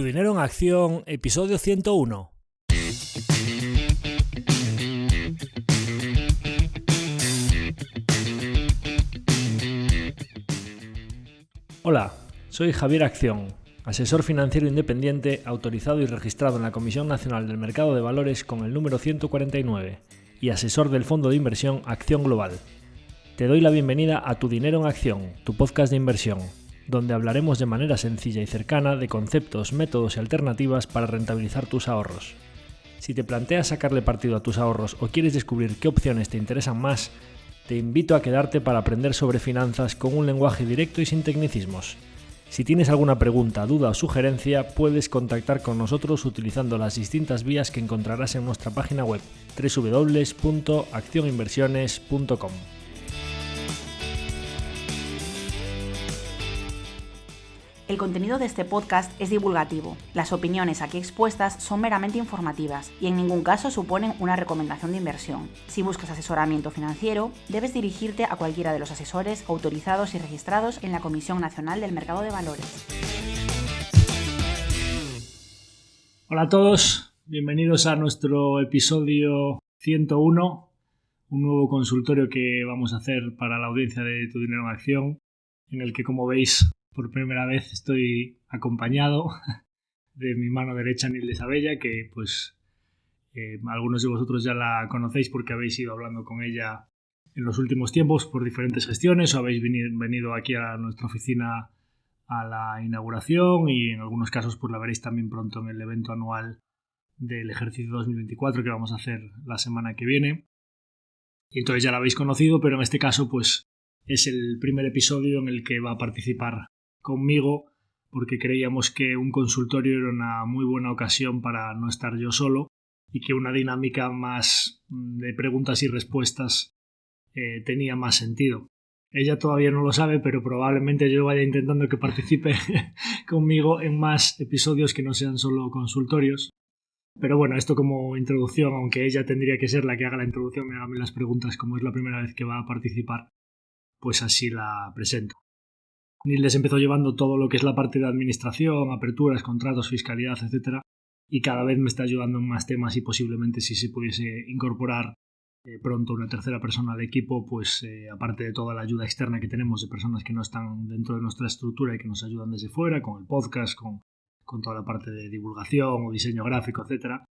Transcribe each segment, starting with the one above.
Tu dinero en acción, episodio 101. Hola, soy Javier Acción, asesor financiero independiente autorizado y registrado en la Comisión Nacional del Mercado de Valores con el número 149 y asesor del fondo de inversión Acción Global. Te doy la bienvenida a Tu dinero en acción, tu podcast de inversión, donde hablaremos de manera sencilla y cercana de conceptos, métodos y alternativas para rentabilizar tus ahorros. Si te planteas sacarle partido a tus ahorros o quieres descubrir qué opciones te interesan más, te invito a quedarte para aprender sobre finanzas con un lenguaje directo y sin tecnicismos. Si tienes alguna pregunta, duda o sugerencia, puedes contactar con nosotros utilizando las distintas vías que encontrarás en nuestra página web www.accioninversiones.com. El contenido de este podcast es divulgativo. Las opiniones aquí expuestas son meramente informativas y en ningún caso suponen una recomendación de inversión. Si buscas asesoramiento financiero, debes dirigirte a cualquiera de los asesores autorizados y registrados en la Comisión Nacional del Mercado de Valores. Hola a todos, bienvenidos a nuestro episodio 101, un nuevo consultorio que vamos a hacer para la audiencia de Tu dinero en acción, en el que, como veis, por primera vez estoy acompañado de mi mano derecha, Nildes Abella, que algunos de vosotros ya la conocéis porque habéis ido hablando con ella en los últimos tiempos por diferentes gestiones o habéis venido aquí a nuestra oficina a la inauguración y en algunos casos pues la veréis también pronto en el evento anual del ejercicio 2024 que vamos a hacer la semana que viene. Y entonces ya la habéis conocido, pero en este caso pues es el primer episodio en el que va a participar conmigo porque creíamos que un consultorio era una muy buena ocasión para no estar yo solo y que una dinámica más de preguntas y respuestas tenía más sentido. Ella todavía no lo sabe, pero probablemente yo vaya intentando que participe conmigo en más episodios que no sean solo consultorios. Pero bueno, esto como introducción, aunque ella tendría que ser la que haga la introducción, me haga las preguntas como es la primera vez que va a participar, pues así la presento. Nildes empezó llevando todo lo que es la parte de administración, aperturas, contratos, fiscalidad, etc. Y cada vez me está ayudando en más temas y posiblemente si se pudiese incorporar pronto una tercera persona al equipo, pues aparte de toda la ayuda externa que tenemos de personas que no están dentro de nuestra estructura y que nos ayudan desde fuera, con el podcast, con toda la parte de divulgación o diseño gráfico, etc.,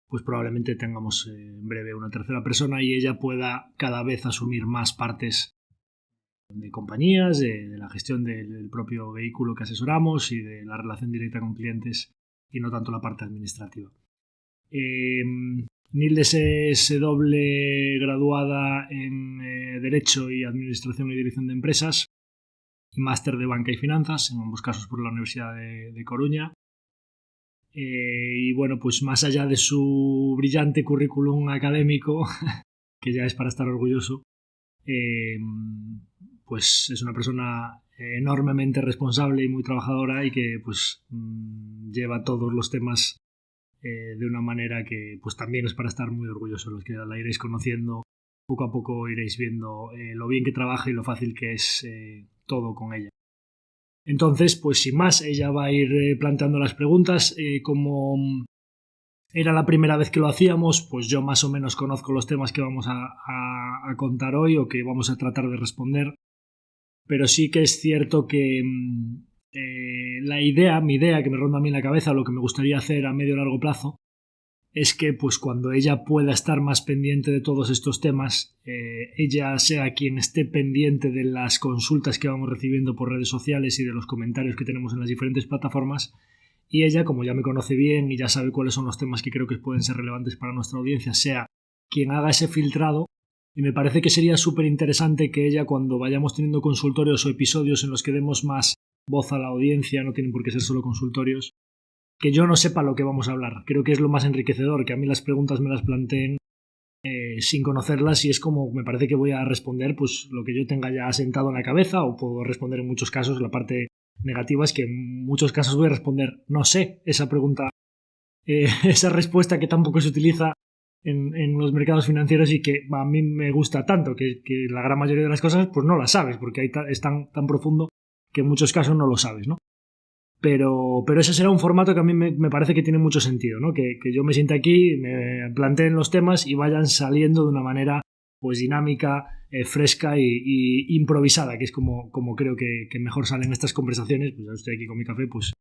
pues probablemente tengamos en breve una tercera persona y ella pueda cada vez asumir más partes de compañías, de la gestión del propio vehículo que asesoramos y de la relación directa con clientes y no tanto la parte administrativa. Nildes es doble graduada en Derecho y Administración y Dirección de Empresas y máster de Banca y Finanzas, en ambos casos por la Universidad de Coruña. Y bueno, pues más allá de su brillante currículum académico, que ya es para estar orgulloso, pues es una persona enormemente responsable y muy trabajadora y que pues lleva todos los temas de una manera que pues también es para estar muy orgulloso. Los que la iréis conociendo poco a poco iréis viendo lo bien que trabaja y lo fácil que es todo con ella. Entonces, pues sin más, ella va a ir planteando las preguntas. Como era la primera vez que lo hacíamos, pues yo más o menos conozco los temas que vamos a contar hoy o que vamos a tratar de responder. Pero sí que es cierto que mi idea que me ronda a mí en la cabeza, lo que me gustaría hacer a medio o largo plazo, es que pues cuando ella pueda estar más pendiente de todos estos temas, ella sea quien esté pendiente de las consultas que vamos recibiendo por redes sociales y de los comentarios que tenemos en las diferentes plataformas, y ella, como ya me conoce bien y ya sabe cuáles son los temas que creo que pueden ser relevantes para nuestra audiencia, sea quien haga ese filtrado. Y me parece que sería súper interesante que ella, cuando vayamos teniendo consultorios o episodios en los que demos más voz a la audiencia, no tienen por qué ser solo consultorios, que yo no sepa lo que vamos a hablar. Creo que es lo más enriquecedor, que a mí las preguntas me las planteen sin conocerlas y es como me parece que voy a responder pues lo que yo tenga ya asentado en la cabeza, o puedo responder en muchos casos. La parte negativa es que en muchos casos voy a responder no sé esa pregunta, esa respuesta que tampoco se utiliza en los mercados financieros y que a mí me gusta tanto, que la gran mayoría de las cosas pues no las sabes porque ahí es tan profundo que en muchos casos no lo sabes, ¿no? Pero ese será un formato que a mí me parece que tiene mucho sentido, ¿no? Que yo me siente aquí, me planteen los temas y vayan saliendo de una manera pues dinámica, fresca y improvisada, que es como creo que mejor salen estas conversaciones. Pues ya estoy aquí con mi café, pues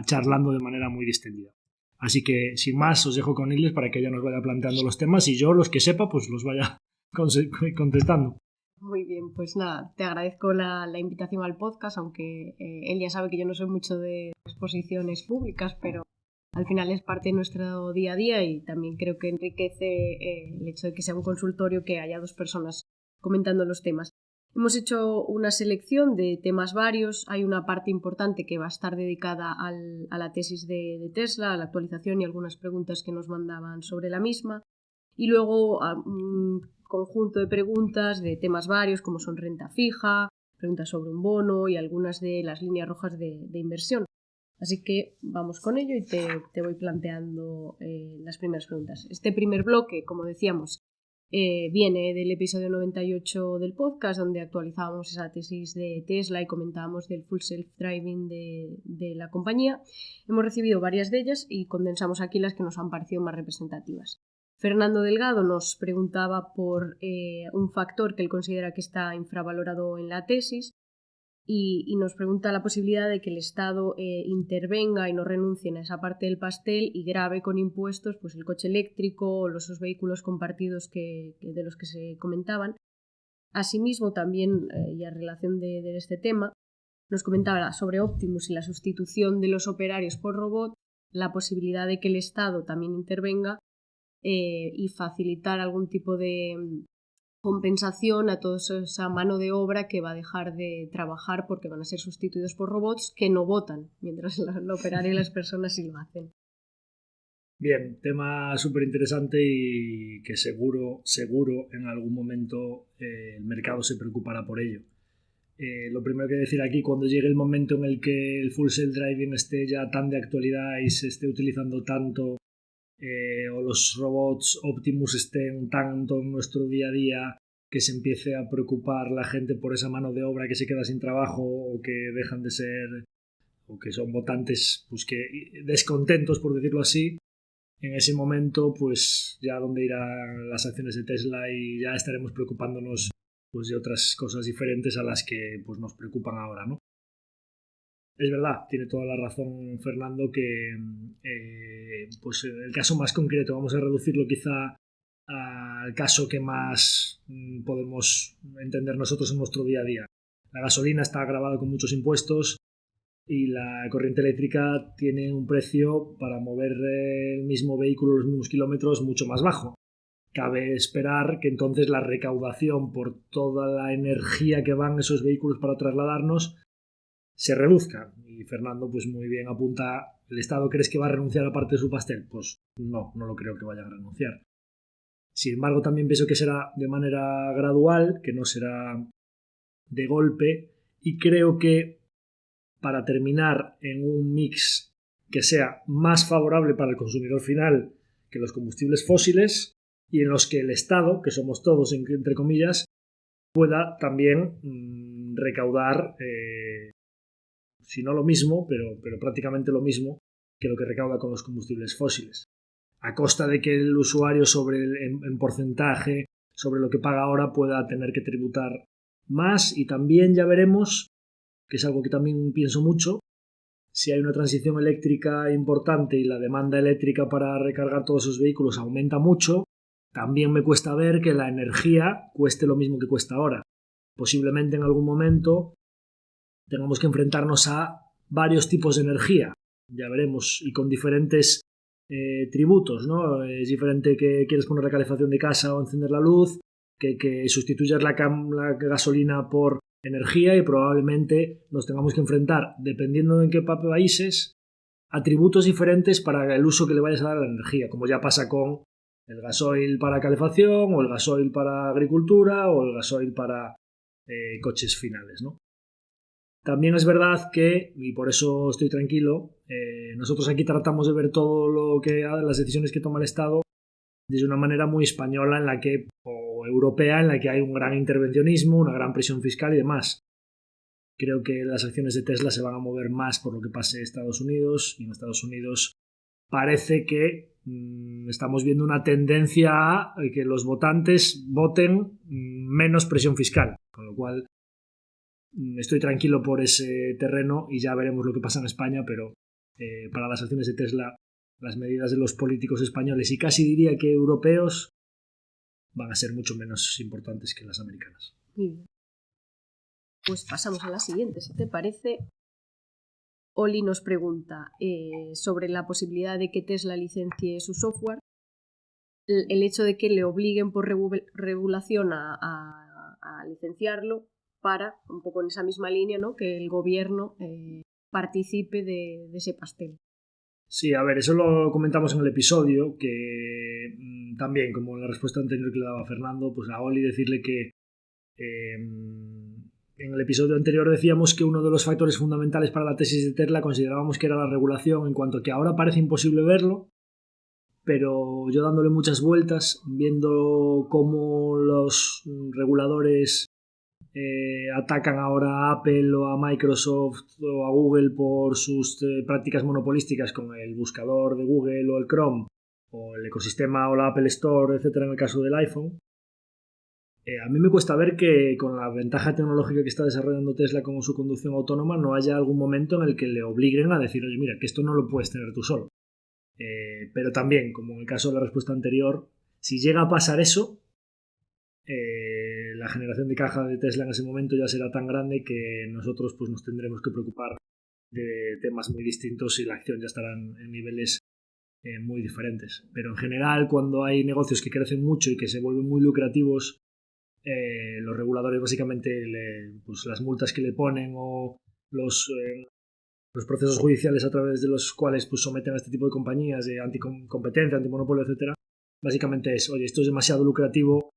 charlando de manera muy distendida. Así que, sin más, os dejo con Illes para que ella nos vaya planteando los temas y yo, los que sepa, pues los vaya contestando. Muy bien, pues nada, te agradezco la invitación al podcast, aunque él ya sabe que yo no soy mucho de exposiciones públicas, pero al final es parte de nuestro día a día y también creo que enriquece el hecho de que sea un consultorio, que haya dos personas comentando los temas. Hemos hecho una selección de temas varios. Hay una parte importante que va a estar dedicada a la tesis de Tesla, a la actualización y algunas preguntas que nos mandaban sobre la misma. Y luego un conjunto de preguntas de temas varios como son renta fija, preguntas sobre un bono y algunas de las líneas rojas de inversión. Así que vamos con ello y te voy planteando las primeras preguntas. Este primer bloque, como decíamos, viene del episodio 98 del podcast, donde actualizábamos esa tesis de Tesla y comentábamos del full self-driving de la compañía. Hemos recibido varias de ellas y condensamos aquí las que nos han parecido más representativas. Fernando Delgado nos preguntaba por un factor que él considera que está infravalorado en la tesis y nos pregunta la posibilidad de que el Estado intervenga y no renuncie a esa parte del pastel y grave con impuestos pues el coche eléctrico o esos vehículos compartidos de los que se comentaban. Asimismo, también, y a relación de este tema, nos comentaba sobre Optimus y la sustitución de los operarios por robot, la posibilidad de que el Estado también intervenga y facilitar algún tipo de compensación a toda esa mano de obra que va a dejar de trabajar porque van a ser sustituidos por robots que no votan, mientras el operario y las personas sí lo hacen. Bien, tema súper interesante y que seguro en algún momento el mercado se preocupará por ello. Lo primero que decir aquí, cuando llegue el momento en el que el full self-driving esté ya tan de actualidad y se esté utilizando tanto, o los robots Optimus estén tanto en nuestro día a día, que se empiece a preocupar la gente por esa mano de obra que se queda sin trabajo o que dejan de ser, o que son votantes pues que descontentos, por decirlo así, en ese momento pues ya donde irán las acciones de Tesla y ya estaremos preocupándonos pues de otras cosas diferentes a las que pues nos preocupan ahora, ¿no? Es verdad, tiene toda la razón Fernando que pues en el caso más concreto, vamos a reducirlo quizá al caso que más podemos entender nosotros en nuestro día a día. La gasolina está gravada con muchos impuestos y la corriente eléctrica tiene un precio para mover el mismo vehículo los mismos kilómetros mucho más bajo. Cabe esperar que entonces la recaudación por toda la energía que van esos vehículos para trasladarnos se reduzca. Y Fernando pues muy bien apunta, ¿el Estado crees que va a renunciar a parte de su pastel? Pues no lo creo que vaya a renunciar. Sin embargo, también pienso que será de manera gradual, que no será de golpe, y creo que para terminar en un mix que sea más favorable para el consumidor final que los combustibles fósiles y en los que el Estado, que somos todos entre comillas, pueda también recaudar si no lo mismo, pero prácticamente lo mismo que lo que recauda con los combustibles fósiles, a costa de que el usuario en porcentaje sobre lo que paga ahora pueda tener que tributar más. Y también ya veremos, que es algo que también pienso mucho, si hay una transición eléctrica importante y la demanda eléctrica para recargar todos esos vehículos aumenta mucho, también me cuesta ver que la energía cueste lo mismo que cuesta ahora. Posiblemente en algún momento tengamos que enfrentarnos a varios tipos de energía, ya veremos, y con diferentes tributos, ¿no? Es diferente que quieres poner la calefacción de casa o encender la luz, que sustituyas la gasolina por energía, y probablemente nos tengamos que enfrentar, dependiendo de en qué países, a tributos diferentes para el uso que le vayas a dar a la energía, como ya pasa con el gasoil para calefacción, o el gasoil para agricultura, o el gasoil para coches finales, ¿no? También es verdad que, y por eso estoy tranquilo, nosotros aquí tratamos de ver todo lo que las decisiones que toma el Estado desde una manera muy española o europea, en la que hay un gran intervencionismo, una gran presión fiscal y demás. creo que las acciones de Tesla se van a mover más por lo que pase en Estados Unidos, y en Estados Unidos parece que estamos viendo una tendencia a que los votantes voten menos presión fiscal, con lo cual estoy tranquilo por ese terreno y ya veremos lo que pasa en España, pero para las acciones de Tesla las medidas de los políticos españoles y casi diría que europeos van a ser mucho menos importantes que las americanas. Muy bien. Pues pasamos a la siguiente, si te parece. Oli nos pregunta sobre la posibilidad de que Tesla licencie su software, el hecho de que le obliguen por regulación a licenciarlo para, un poco en esa misma línea, ¿no?, que el gobierno participe de ese pastel. Sí, a ver, eso lo comentamos en el episodio, que también, como en la respuesta anterior que le daba Fernando, pues a Oli decirle que en el episodio anterior decíamos que uno de los factores fundamentales para la tesis de Tesla considerábamos que era la regulación, en cuanto a que ahora parece imposible verlo, pero yo dándole muchas vueltas, viendo cómo los reguladores atacan ahora a Apple o a Microsoft o a Google por sus prácticas monopolísticas con el buscador de Google o el Chrome o el ecosistema o la Apple Store, etcétera, en el caso del iPhone. A mí me cuesta ver que con la ventaja tecnológica que está desarrollando Tesla con su conducción autónoma no haya algún momento en el que le obliguen a decir, oye, mira, que esto no lo puedes tener tú solo. Pero también, como en el caso de la respuesta anterior, si llega a pasar eso, la generación de caja de Tesla en ese momento ya será tan grande que nosotros pues nos tendremos que preocupar de temas muy distintos y la acción ya estará en niveles muy diferentes. Pero en general, cuando hay negocios que crecen mucho y que se vuelven muy lucrativos, los reguladores básicamente pues las multas que le ponen o los procesos judiciales a través de los cuales pues someten a este tipo de compañías de anticompetencia, antimonopolio, etcétera, básicamente es, oye, esto es demasiado lucrativo,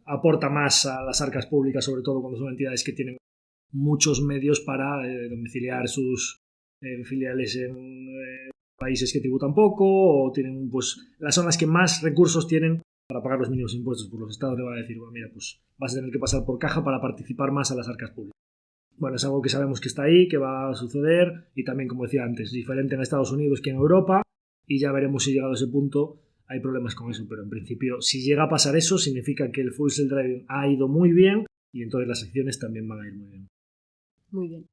aporta más a las arcas públicas, sobre todo cuando son entidades que tienen muchos medios para domiciliar sus filiales en países que tributan poco o tienen pues las zonas que más recursos tienen para pagar los mínimos impuestos. Pues los estados le van a decir, bueno, mira, pues vas a tener que pasar por caja para participar más a las arcas públicas. Bueno, es algo que sabemos que está ahí, que va a suceder y también, como decía antes, diferente en Estados Unidos que en Europa, y ya veremos si llegado a ese punto hay problemas con eso, pero en principio si llega a pasar eso significa que el Full Self-Driving ha ido muy bien y entonces las acciones también van a ir muy bien. Muy bien.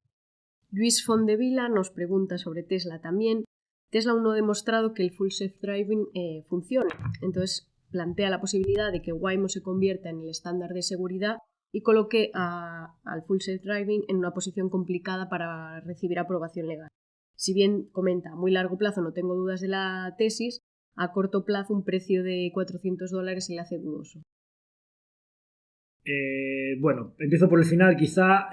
Luis Fondevila nos pregunta sobre Tesla también. Tesla aún no ha demostrado que el Full Self-Driving funcione, entonces plantea la posibilidad de que Waymo se convierta en el estándar de seguridad y coloque al Full Self-Driving en una posición complicada para recibir aprobación legal. Si bien comenta a muy largo plazo no tengo dudas de la tesis, a corto plazo un precio de $400 se le hace dudoso. Bueno, empiezo por el final quizá.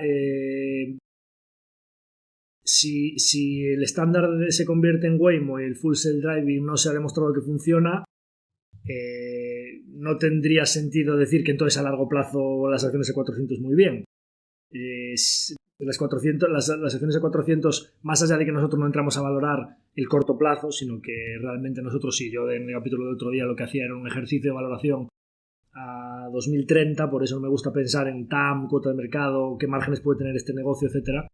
Si el estándar se convierte en Waymo y el Full Self-Driving no se ha demostrado que funciona, no tendría sentido decir que entonces a largo plazo las acciones de 400 muy bien. Las acciones de 400, más allá de que nosotros no entramos a valorar el corto plazo, sino que realmente nosotros, sí, yo en el capítulo del otro día lo que hacía era un ejercicio de valoración a 2030, por eso no me gusta pensar en TAM, cuota de mercado, qué márgenes puede tener este negocio, etcétera.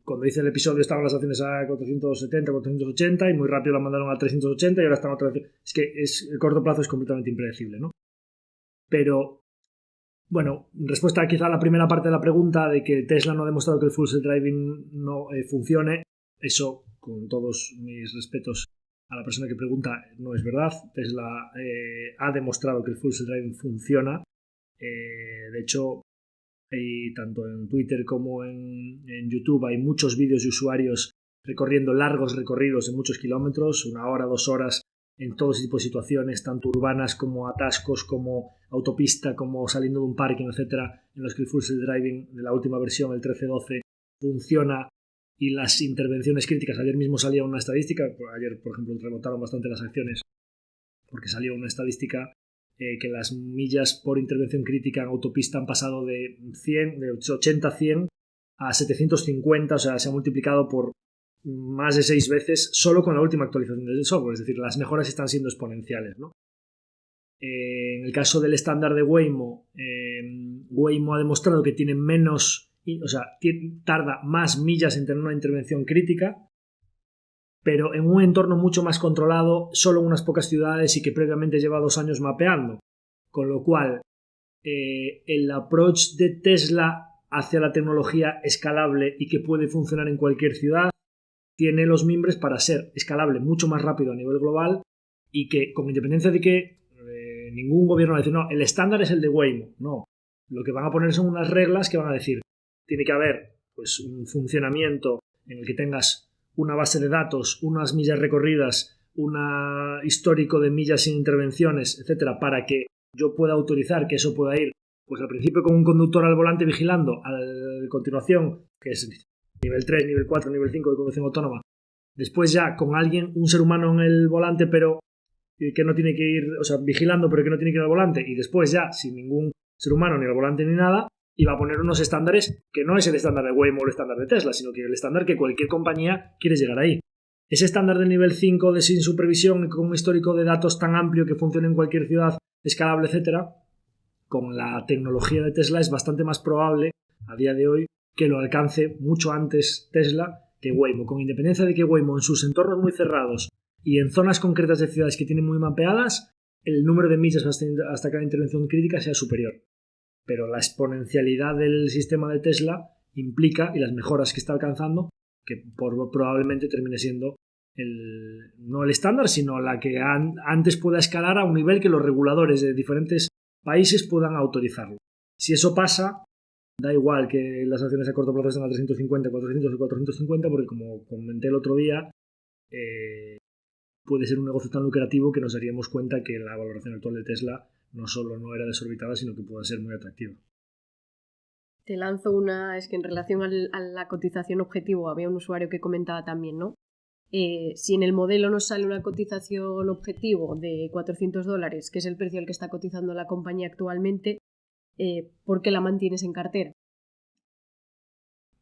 Cuando hice el episodio estaban las acciones a 470, 480 y muy rápido la mandaron a 380 y ahora están otra vez. Es que el corto plazo es completamente impredecible, ¿no? Pero bueno, en respuesta quizá a la primera parte de la pregunta de que Tesla no ha demostrado que el Full Self-Driving no funcione, eso, con todos mis respetos a la persona que pregunta, no es verdad. Tesla ha demostrado que el Full Self-Driving funciona. De hecho, tanto en Twitter como en YouTube hay muchos vídeos de usuarios recorriendo largos recorridos de muchos kilómetros, 1 hora, 2 horas, en todo ese tipo de situaciones, tanto urbanas como atascos, como autopista, como saliendo de un parking, etcétera, en los que el Full Self-Driving de la última versión, el 13.12, funciona y las intervenciones críticas. Ayer mismo salía una estadística, ayer por ejemplo rebotaron bastante las acciones porque salió una estadística que las millas por intervención crítica en autopista han pasado de 80 a 100 a 750, o sea, se ha multiplicado por más de 6 veces solo con la última actualización del software, es decir, las mejoras están siendo exponenciales, ¿no? En el caso del estándar de Waymo, Waymo ha demostrado que tiene menos, o sea, tarda más millas en tener una intervención crítica, pero en un entorno mucho más controlado, solo en unas pocas ciudades y que previamente lleva 2 años mapeando. Con lo cual, el approach de Tesla hacia la tecnología escalable y que puede funcionar en cualquier ciudad tiene los mimbres para ser escalable mucho más rápido a nivel global y que, con independencia de que ningún gobierno va a decir, no, el estándar es el de Waymo. No, lo que van a poner son unas reglas que van a decir, tiene que haber pues un funcionamiento en el que tengas una base de datos, unas millas recorridas, un histórico de millas sin intervenciones, etcétera, para que yo pueda autorizar que eso pueda ir, pues al principio con un conductor al volante vigilando, a continuación, que es nivel 3, nivel 4, nivel 5 de conducción autónoma, después ya con alguien, un ser humano en el volante, pero que no tiene que ir, o sea, vigilando, pero que no tiene que ir al volante, y después ya, sin ningún ser humano, ni al volante ni nada, y va a poner unos estándares que no es el estándar de Waymo o el estándar de Tesla, sino que el estándar que cualquier compañía quiere llegar ahí. Ese estándar de nivel 5 de sin supervisión y con un histórico de datos tan amplio que funcione en cualquier ciudad, escalable, etcétera, con la tecnología de Tesla es bastante más probable a día de hoy que lo alcance mucho antes Tesla que Waymo, con independencia de que Waymo en sus entornos muy cerrados y en zonas concretas de ciudades que tienen muy mapeadas, el número de millas hasta cada intervención crítica sea superior. Pero la exponencialidad del sistema de Tesla implica, y las mejoras que está alcanzando, que probablemente termine siendo no el estándar, sino la que antes pueda escalar a un nivel que los reguladores de diferentes países puedan autorizarlo. Si eso pasa, da igual que las acciones a corto plazo estén a 350, 400 o 450, porque como comenté el otro día, puede ser un negocio tan lucrativo que nos daríamos cuenta que la valoración actual de Tesla no solo no era desorbitada, sino que puede ser muy atractiva. Te lanzo una, es que en relación a la cotización objetivo había un usuario que comentaba también, ¿no? Si en el modelo nos sale una cotización objetivo de $400, que es el precio al que está cotizando la compañía actualmente, ¿por qué la mantienes en cartera?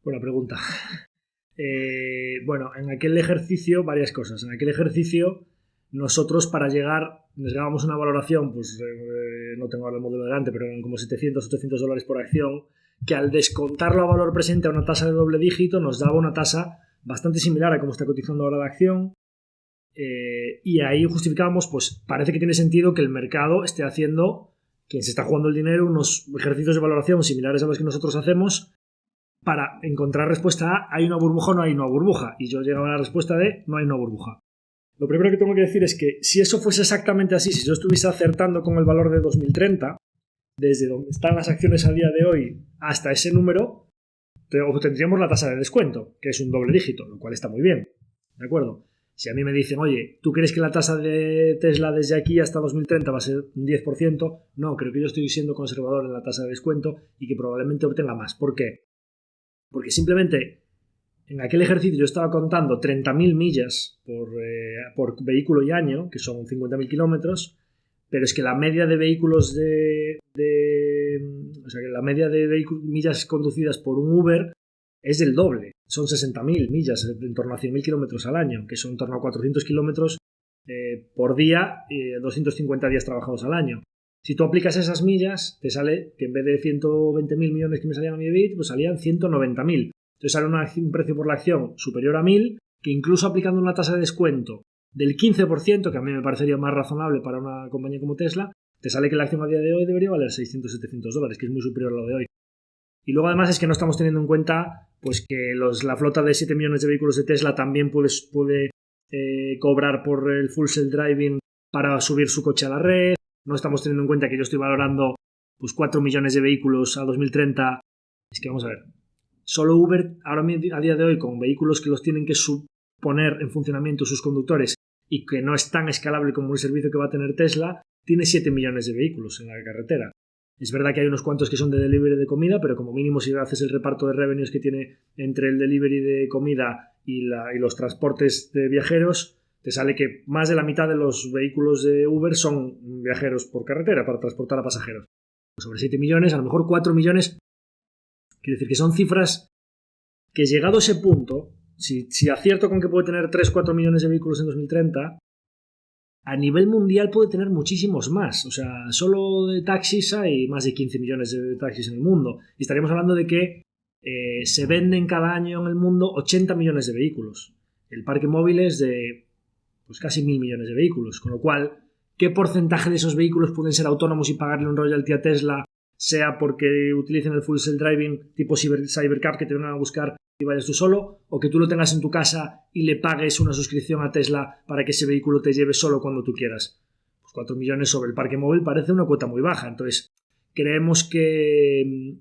Buena pregunta. Bueno, en aquel ejercicio, varias cosas. En aquel ejercicio, nosotros para llegar, nos dábamos una valoración, pues no tengo ahora el modelo delante, pero eran como $700-800 por acción, que al descontarlo a valor presente a una tasa de doble dígito nos daba una tasa bastante similar a cómo está cotizando ahora la acción, y ahí justificábamos, pues parece que tiene sentido que el mercado esté haciendo, quien se está jugando el dinero, unos ejercicios de valoración similares a los que nosotros hacemos para encontrar respuesta a ¿hay una burbuja o no hay una burbuja? Y yo llegaba a la respuesta de no hay una burbuja. Lo primero que tengo que decir es que si eso fuese exactamente así, si yo estuviese acertando con el valor de 2030, desde donde están las acciones a día de hoy hasta ese número, obtendríamos la tasa de descuento, que es un doble dígito, lo cual está muy bien, ¿de acuerdo? Si a mí me dicen, oye, ¿tú crees que la tasa de Tesla desde aquí hasta 2030 va a ser un 10%? No, creo que yo estoy siendo conservador en la tasa de descuento y que probablemente obtenga más. ¿Por qué? Porque simplemente en aquel ejercicio yo estaba contando 30.000 millas por vehículo y año, que son 50.000 kilómetros, pero es que la media de vehículos o sea, que la media de millas conducidas por un Uber es del doble. Son 60.000 millas, en torno a 100.000 kilómetros al año, que son en torno a 400 kilómetros por día, 250 días trabajados al año. Si tú aplicas esas millas, te sale que en vez de 120.000 millones que me salían a mi EBIT, pues salían 190.000. Entonces sale un precio por la acción superior a 1.000, que incluso aplicando una tasa de descuento del 15%, que a mí me parecería más razonable para una compañía como Tesla, te sale que la acción a día de hoy debería valer $600-700, que es muy superior a lo de hoy. Y luego además es que no estamos teniendo en cuenta pues que la flota de 7 millones de vehículos de Tesla también puede cobrar por el full self-driving para subir su coche a la red. No estamos teniendo en cuenta que yo estoy valorando pues 4 millones de vehículos a 2030. Es que vamos a ver, solo Uber ahora a día de hoy, con vehículos que los tienen que poner en funcionamiento sus conductores y que no es tan escalable como el servicio que va a tener Tesla, tiene 7 millones de vehículos en la carretera. Es verdad que hay unos cuantos que son de delivery de comida, pero como mínimo si haces el reparto de revenues que tiene entre el delivery de comida y los transportes de viajeros, te sale que más de la mitad de los vehículos de Uber son viajeros por carretera para transportar a pasajeros. Sobre 7 millones, a lo mejor 4 millones. Quiere decir que son cifras que, llegado a ese punto, si acierto con que puede tener 3-4 millones de vehículos en 2030, a nivel mundial puede tener muchísimos más. O sea, solo de taxis hay más de 15 millones de taxis en el mundo. Y estaríamos hablando de que se venden cada año en el mundo 80 millones de vehículos. El parque móvil es de pues casi 1.000 millones de vehículos. Con lo cual, ¿qué porcentaje de esos vehículos pueden ser autónomos y pagarle un royalty a Tesla, sea porque utilicen el full self-driving tipo Cybercab que te vengan a buscar y vayas tú solo, o que tú lo tengas en tu casa y le pagues una suscripción a Tesla para que ese vehículo te lleve solo cuando tú quieras? Pues 4 millones sobre el parque móvil parece una cuota muy baja. Entonces, creemos que,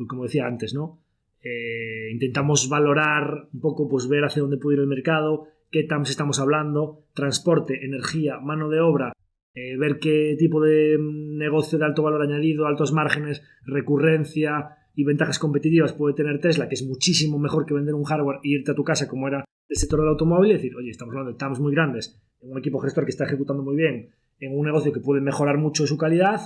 como decía antes, ¿no? Intentamos valorar un poco, pues ver hacia dónde puede ir el mercado, qué TAMs estamos hablando, transporte, energía, mano de obra, ver qué tipo de negocio de alto valor añadido, altos márgenes, recurrencia y ventajas competitivas puede tener Tesla, que es muchísimo mejor que vender un hardware e irte a tu casa como era el sector del automóvil y decir, oye, estamos hablando de TAMs muy grandes, en un equipo gestor que está ejecutando muy bien, en un negocio que puede mejorar mucho su calidad,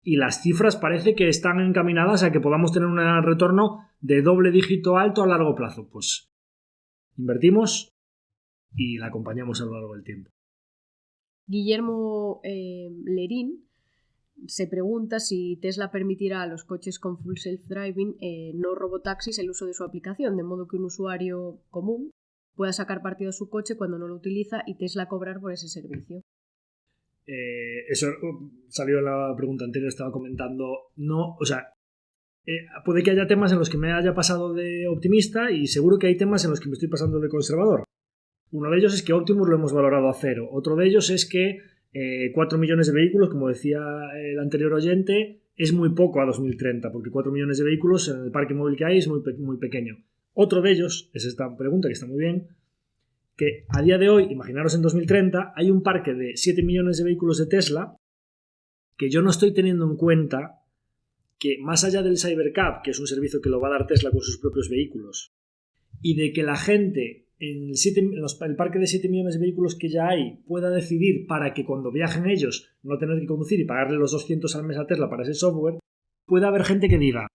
y las cifras parece que están encaminadas a que podamos tener un retorno de doble dígito alto a largo plazo. Pues invertimos y la acompañamos a lo largo del tiempo. Guillermo Lerín se pregunta si Tesla permitirá a los coches con full self-driving no robotaxis el uso de su aplicación, de modo que un usuario común pueda sacar partido a su coche cuando no lo utiliza y Tesla cobrar por ese servicio. Eso salió en la pregunta anterior, estaba comentando. No, o sea, puede que haya temas en los que me haya pasado de optimista y seguro que hay temas en los que me estoy pasando de conservador. Uno de ellos es que Optimus lo hemos valorado a 0. Otro de ellos es que 4 millones de vehículos, como decía el anterior oyente, es muy poco a 2030, porque 4 millones de vehículos en el parque móvil que hay es muy pequeño. Otro de ellos es esta pregunta, que está muy bien, que a día de hoy, imaginaros en 2030, hay un parque de 7 millones de vehículos de Tesla que yo no estoy teniendo en cuenta que, más allá del Cybercab, que es un servicio que lo va a dar Tesla con sus propios vehículos, y de que la gente en el parque de 7 millones de vehículos que ya hay pueda decidir para que cuando viajen ellos no tener que conducir y pagarle los 200 al mes a Tesla para ese software, puede haber gente que diga,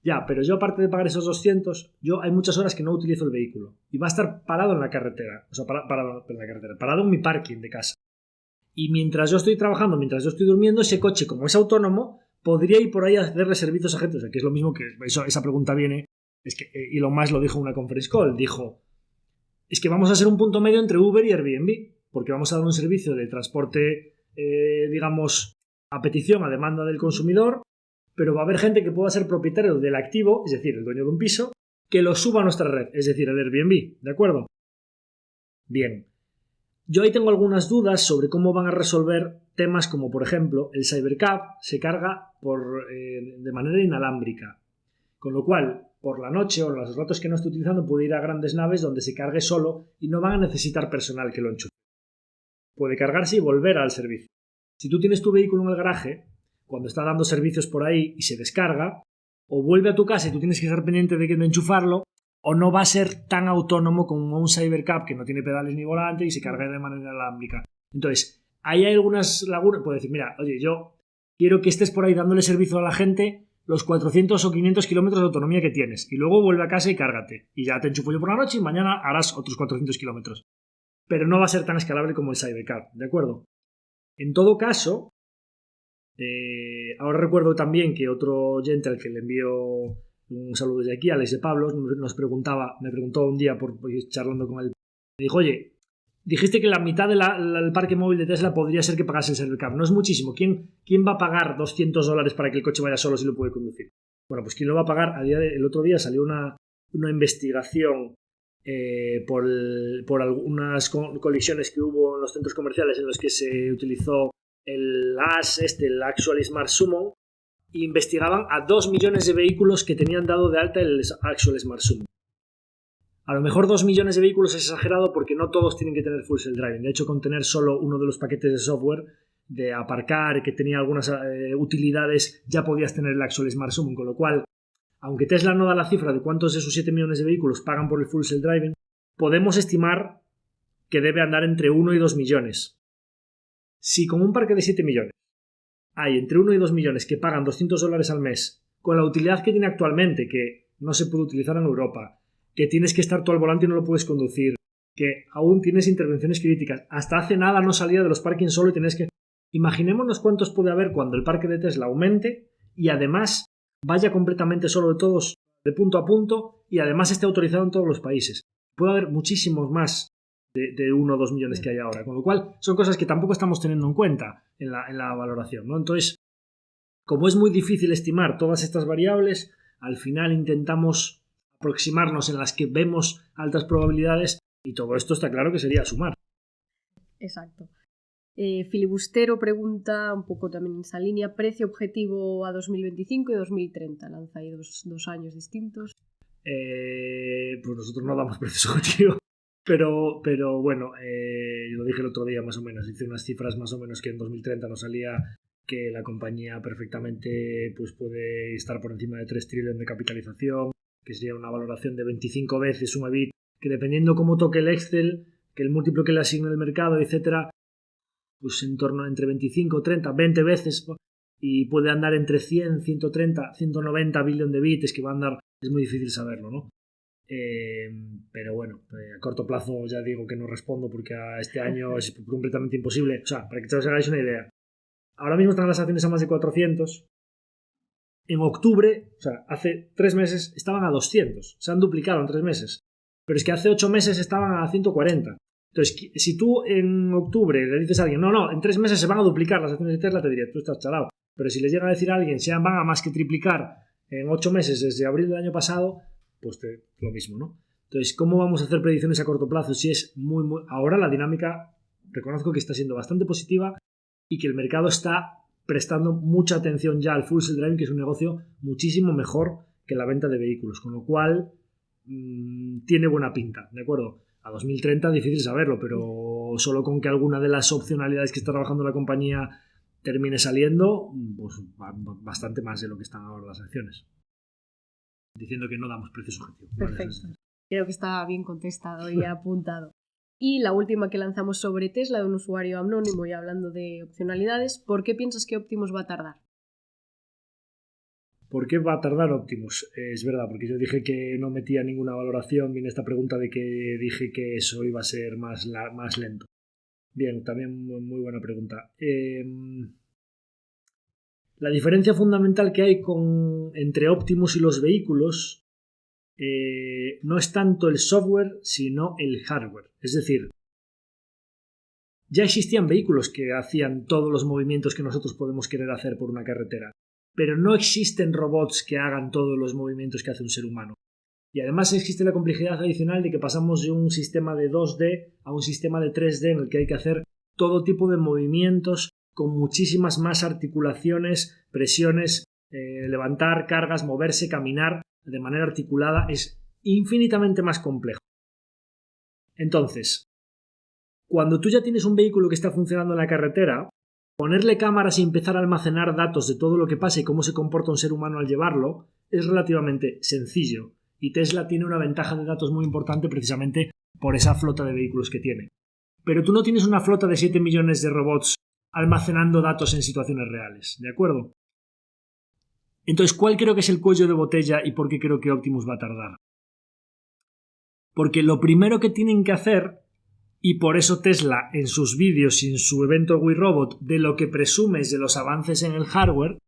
ya, pero yo aparte de pagar esos 200, hay muchas horas que no utilizo el vehículo y va a estar parado en la carretera, o sea, parado en mi parking de casa. Y mientras yo estoy trabajando, mientras yo estoy durmiendo, ese coche, como es autónomo, podría ir por ahí a hacerle servicios a gente. O sea, que es lo mismo que esa pregunta viene, es que Elon Musk lo dijo en una conference call, dijo, es que vamos a ser un punto medio entre Uber y Airbnb, porque vamos a dar un servicio de transporte, digamos, a petición, a demanda del consumidor, pero va a haber gente que pueda ser propietario del activo, es decir, el dueño de un piso, que lo suba a nuestra red, es decir, el Airbnb, ¿de acuerdo? Bien. Yo ahí tengo algunas dudas sobre cómo van a resolver temas como, por ejemplo, el Cybercab se carga de manera inalámbrica, con lo cual, por la noche o los ratos que no esté utilizando, puede ir a grandes naves donde se cargue solo y no van a necesitar personal que lo enchufe. Puede cargarse y volver al servicio. Si tú tienes tu vehículo en el garaje, cuando está dando servicios por ahí y se descarga, o vuelve a tu casa y tú tienes que estar pendiente de enchufarlo, o no va a ser tan autónomo como un Cybercab que no tiene pedales ni volante y se carga de manera inalámbrica. Entonces, ahí hay algunas lagunas. Puedo decir, mira, oye, yo quiero que estés por ahí dándole servicio a la gente los 400 o 500 kilómetros de autonomía que tienes, y luego vuelve a casa y cárgate, y ya te enchufo yo por la noche y mañana harás otros 400 kilómetros. Pero no va a ser tan escalable como el Cybercab, ¿de acuerdo? En todo caso, ahora recuerdo también que otro oyente al que le envío un saludo desde aquí, Alex de Pablos, me preguntó un día, charlando con él, me dijo, oye, dijiste que la mitad del parque móvil de Tesla podría ser que pagase el Cybercab. No es muchísimo. ¿Quién va a pagar $200 para que el coche vaya solo si lo puede conducir? Bueno, pues ¿quién lo va a pagar? El otro día salió una investigación por algunas colisiones que hubo en los centros comerciales en los que se utilizó el Actual Smart Summon, e investigaban a 2 millones de vehículos que tenían dado de alta el Actual Smart Summon. A lo mejor 2 millones de vehículos es exagerado porque no todos tienen que tener full self-driving. De hecho, con tener solo uno de los paquetes de software de aparcar, que tenía algunas utilidades, ya podías tener el Actual Smart Summon, con lo cual, aunque Tesla no da la cifra de cuántos de sus 7 millones de vehículos pagan por el full self-driving, podemos estimar que debe andar entre 1 y 2 millones. Si con un parque de 7 millones hay entre 1 y 2 millones que pagan $200 al mes, con la utilidad que tiene actualmente, que no se puede utilizar en Europa, que tienes que estar tú al volante y no lo puedes conducir, que aún tienes intervenciones críticas. Hasta hace nada no salía de los parkings solo y tenías que... Imaginémonos cuántos puede haber cuando el parque de Tesla aumente y además vaya completamente solo de todos, de punto a punto, y además esté autorizado en todos los países. Puede haber muchísimos más de 1 o 2 millones que hay ahora, con lo cual son cosas que tampoco estamos teniendo en cuenta en la valoración, ¿no? Entonces, como es muy difícil estimar todas estas variables, al final intentamos aproximarnos en las que vemos altas probabilidades y todo esto está claro que sería sumar. Exacto. Filibustero pregunta un poco también en esa línea, precio objetivo a 2025 y 2030. Lanza ahí dos años distintos. Pues nosotros no damos precios objetivos, pero bueno, yo lo dije el otro día más o menos, hice unas cifras más o menos que en 2030 nos salía que la compañía perfectamente pues puede estar por encima de 3 trillones de capitalización, que sería una valoración de 25 veces un EBIT, que dependiendo cómo toque el Excel, que el múltiplo que le asigne el mercado, etcétera, pues en torno a entre 25, 30, 20 veces, y puede andar entre 100, 130, 190 billones de EBIT, es que va a andar, es muy difícil saberlo, ¿no? Pero bueno, a corto plazo ya digo que no respondo porque a este año es completamente imposible. O sea, para que os hagáis una idea, ahora mismo están las acciones a más de 400. En octubre, o sea, hace 3 meses estaban a 200. Se han duplicado en 3 meses. Pero es que hace 8 meses estaban a 140. Entonces, si tú en octubre le dices a alguien, no, en 3 meses se van a duplicar las acciones de Tesla, te diría, tú estás chalado. Pero si les llega a decir a alguien, se van a más que triplicar en 8 meses desde abril del año pasado, pues lo mismo, ¿no? Entonces, ¿cómo vamos a hacer predicciones a corto plazo si es muy... Ahora la dinámica, reconozco que está siendo bastante positiva y que el mercado está prestando mucha atención ya al full self-driving, que es un negocio muchísimo mejor que la venta de vehículos, con lo cual tiene buena pinta, ¿de acuerdo? A 2030 difícil saberlo, pero solo con que alguna de las opcionalidades que está trabajando la compañía termine saliendo, pues bastante más de lo que están ahora las acciones. Diciendo que no damos precios objetivos. Perfecto. Creo que está bien contestado y apuntado. Y la última que lanzamos sobre Tesla, de un usuario anónimo y hablando de opcionalidades, ¿por qué piensas que Optimus va a tardar? ¿Por qué va a tardar Optimus? Es verdad, porque yo dije que no metía ninguna valoración, viene esta pregunta de que dije que eso iba a ser más lento. Bien, también muy buena pregunta. La diferencia fundamental que hay entre Optimus y los vehículos no es tanto el software, sino el hardware. Es decir, ya existían vehículos que hacían todos los movimientos que nosotros podemos querer hacer por una carretera, pero no existen robots que hagan todos los movimientos que hace un ser humano. Y además existe la complejidad adicional de que pasamos de un sistema de 2D a un sistema de 3D en el que hay que hacer todo tipo de movimientos con muchísimas más articulaciones, presiones, levantar cargas, moverse, caminar de manera articulada, es infinitamente más complejo. Entonces, cuando tú ya tienes un vehículo que está funcionando en la carretera, ponerle cámaras y empezar a almacenar datos de todo lo que pasa y cómo se comporta un ser humano al llevarlo es relativamente sencillo. Y Tesla tiene una ventaja de datos muy importante precisamente por esa flota de vehículos que tiene. Pero tú no tienes una flota de 7 millones de robots almacenando datos en situaciones reales, ¿de acuerdo? Entonces, ¿cuál creo que es el cuello de botella y por qué creo que Optimus va a tardar? Porque lo primero que tienen que hacer, y por eso Tesla en sus vídeos y en su evento We Robot, de lo que presumes de los avances en el hardware,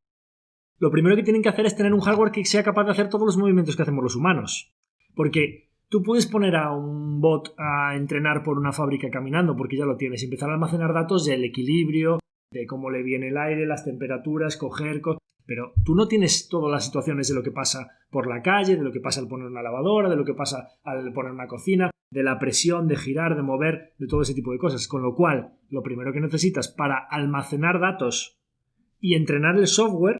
lo primero que tienen que hacer es tener un hardware que sea capaz de hacer todos los movimientos que hacemos los humanos. Porque tú puedes poner a un bot a entrenar por una fábrica caminando, porque ya lo tienes, y empezar a almacenar datos del equilibrio, de cómo le viene el aire, las temperaturas, coger... Pero tú no tienes todas las situaciones de lo que pasa por la calle, de lo que pasa al poner una lavadora, de lo que pasa al poner una cocina, de la presión, de girar, de mover, de todo ese tipo de cosas. Con lo cual, lo primero que necesitas para almacenar datos y entrenar el software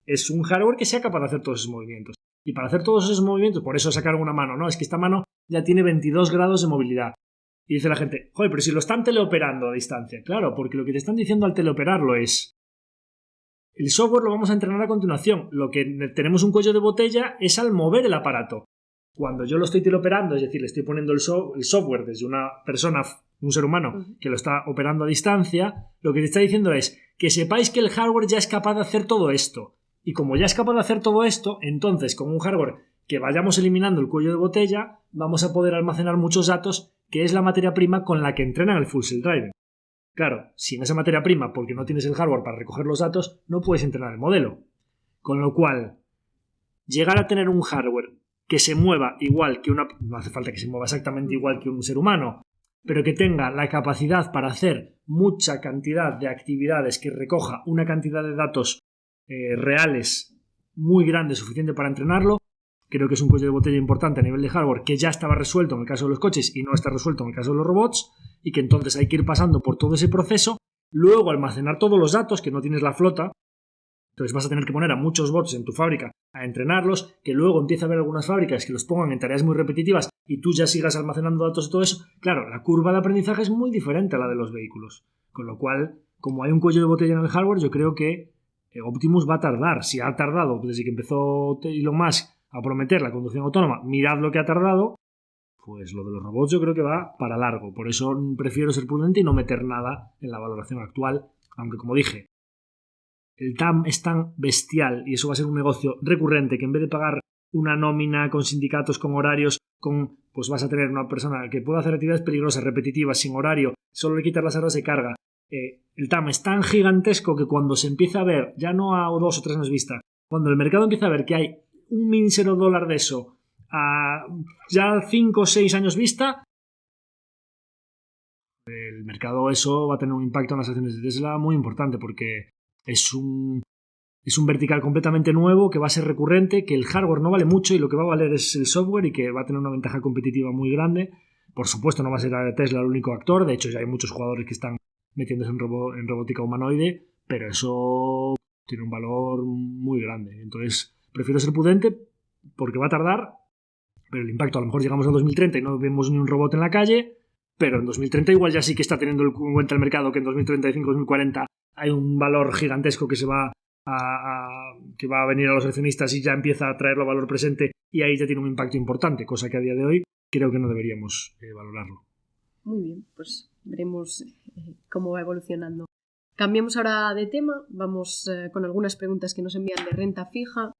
es un hardware que sea capaz de hacer todos esos movimientos. Y para hacer todos esos movimientos, por eso sacar una mano, ¿no? Es que esta mano ya tiene 22 grados de movilidad. Y dice la gente, joder, pero si lo están teleoperando a distancia. Claro, porque lo que te están diciendo al teleoperarlo es... El software lo vamos a entrenar a continuación. Lo que tenemos un cuello de botella es al mover el aparato. Cuando yo lo estoy teleoperando, es decir, le estoy poniendo el software desde una persona, un ser humano, que lo está operando a distancia, lo que te está diciendo es que sepáis que el hardware ya es capaz de hacer todo esto. Y como ya es capaz de hacer todo esto, entonces con un hardware que vayamos eliminando el cuello de botella, vamos a poder almacenar muchos datos que es la materia prima con la que entrenan el Full Self-Driving. Claro, sin esa materia prima, porque no tienes el hardware para recoger los datos, no puedes entrenar el modelo. Con lo cual, llegar a tener un hardware que se mueva igual que una... No hace falta que se mueva exactamente igual que un ser humano, pero que tenga la capacidad para hacer mucha cantidad de actividades, que recoja una cantidad de datos reales muy grande, suficiente para entrenarlo, creo que es un cuello de botella importante a nivel de hardware que ya estaba resuelto en el caso de los coches y no está resuelto en el caso de los robots, y que entonces hay que ir pasando por todo ese proceso, luego almacenar todos los datos, que no tienes la flota, entonces vas a tener que poner a muchos bots en tu fábrica a entrenarlos, que luego empieza a haber algunas fábricas que los pongan en tareas muy repetitivas y tú ya sigas almacenando datos y todo eso. Claro, la curva de aprendizaje es muy diferente a la de los vehículos, con lo cual, como hay un cuello de botella en el hardware, yo creo que Optimus va a tardar. Si ha tardado desde que empezó Elon Musk a prometer la conducción autónoma, mirad lo que ha tardado, pues lo de los robots yo creo que va para largo. Por eso prefiero ser prudente y no meter nada en la valoración actual, aunque como dije, el TAM es tan bestial y eso va a ser un negocio recurrente que en vez de pagar una nómina con sindicatos, con horarios, pues vas a tener una persona que pueda hacer actividades peligrosas, repetitivas, sin horario, solo le quitas las horas de carga. El TAM es tan gigantesco que cuando se empieza a ver, ya no a 2 o 3 años vista, cuando el mercado empieza a ver que hay un mísero dólar de eso a ya 5 o 6 años vista, el mercado eso va a tener un impacto en las acciones de Tesla muy importante, porque es un vertical completamente nuevo que va a ser recurrente, que el hardware no vale mucho y lo que va a valer es el software y que va a tener una ventaja competitiva muy grande. Por supuesto no va a ser Tesla el único actor, de hecho ya hay muchos jugadores que están metiéndose en robótica humanoide, pero eso tiene un valor muy grande. Entonces prefiero ser prudente porque va a tardar, pero el impacto a lo mejor llegamos a 2030 y no vemos ni un robot en la calle, pero en 2030 igual ya sí que está teniendo en cuenta el mercado que en 2035-2040 hay un valor gigantesco que se va que va a venir a los accionistas y ya empieza a traerlo a valor presente y ahí ya tiene un impacto importante, cosa que a día de hoy creo que no deberíamos valorarlo. Muy bien, pues veremos cómo va evolucionando. Cambiamos ahora de tema, vamos con algunas preguntas que nos envían de renta fija.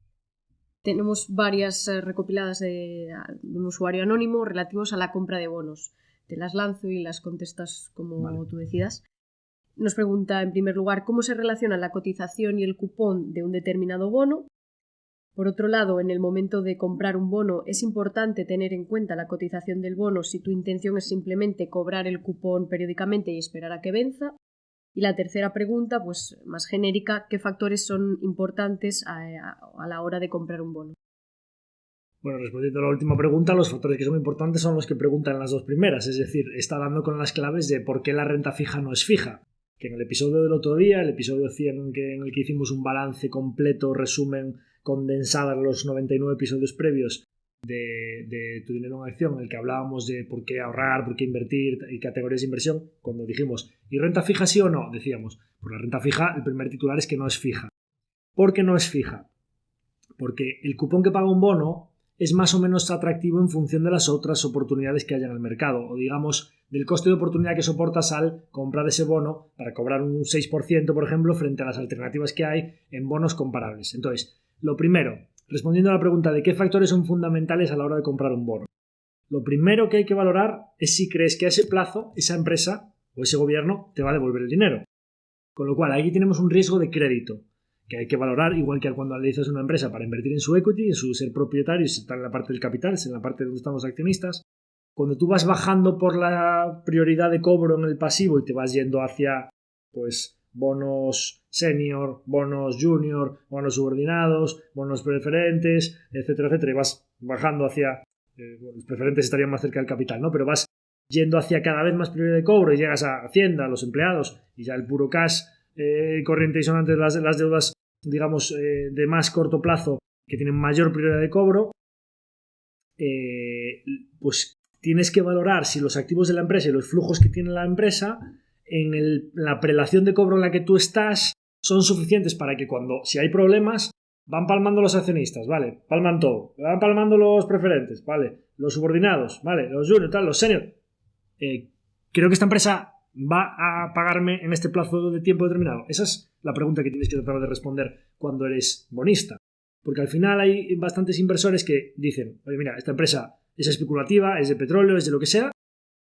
Tenemos varias recopiladas de un usuario anónimo relativos a la compra de bonos. Te las lanzo y las contestas como vale. Tú decidas. Nos pregunta, en primer lugar, cómo se relaciona la cotización y el cupón de un determinado bono. Por otro lado, en el momento de comprar un bono es importante tener en cuenta la cotización del bono si tu intención es simplemente cobrar el cupón periódicamente y esperar a que venza. Y la tercera pregunta, pues más genérica, ¿qué factores son importantes a la hora de comprar un bono? Bueno, respondiendo a la última pregunta, los factores que son importantes son los que preguntan las dos primeras, es decir, está dando con las claves de por qué la renta fija no es fija. Que en el episodio del otro día, el episodio 100 en el que hicimos un balance completo, resumen, condensada los 99 episodios previos de Tu Dinero en Acción, en el que hablábamos de por qué ahorrar, por qué invertir y categorías de inversión, cuando dijimos, ¿y renta fija sí o no? Decíamos, pues la renta fija, el primer titular es que no es fija. ¿Por qué no es fija? Porque el cupón que paga un bono es más o menos atractivo en función de las otras oportunidades que haya en el mercado, o digamos, del coste de oportunidad que soportas al comprar ese bono para cobrar un 6%, por ejemplo, frente a las alternativas que hay en bonos comparables. Entonces, lo primero, respondiendo a la pregunta de qué factores son fundamentales a la hora de comprar un bono, lo primero que hay que valorar es si crees que a ese plazo esa empresa o ese gobierno te va a devolver el dinero. Con lo cual, aquí tenemos un riesgo de crédito que hay que valorar, igual que cuando analizas una empresa para invertir en su equity, en su ser propietario, si está en la parte del capital, si en la parte donde están los accionistas. Cuando tú vas bajando por la prioridad de cobro en el pasivo y te vas yendo hacia, pues, bonos senior, bonos junior, bonos subordinados, bonos preferentes, etcétera, etcétera, y vas bajando hacia, los preferentes estarían más cerca del capital, ¿no? Pero vas yendo hacia cada vez más prioridad de cobro y llegas a Hacienda, a los empleados, y ya el puro cash corriente y son antes las deudas, digamos, de más corto plazo que tienen mayor prioridad de cobro, pues tienes que valorar si los activos de la empresa y los flujos que tiene la empresa en la prelación de cobro en la que tú estás son suficientes para que si hay problemas van palmando los accionistas, ¿vale? Palman todo. Van palmando los preferentes, ¿vale? Los subordinados, ¿vale? Los juniors, tal, los seniors. Creo que esta empresa va a pagarme en este plazo de tiempo determinado. Esa es la pregunta que tienes que tratar de responder cuando eres bonista. Porque al final hay bastantes inversores que dicen, oye, mira, esta empresa es especulativa, es de petróleo, es de lo que sea,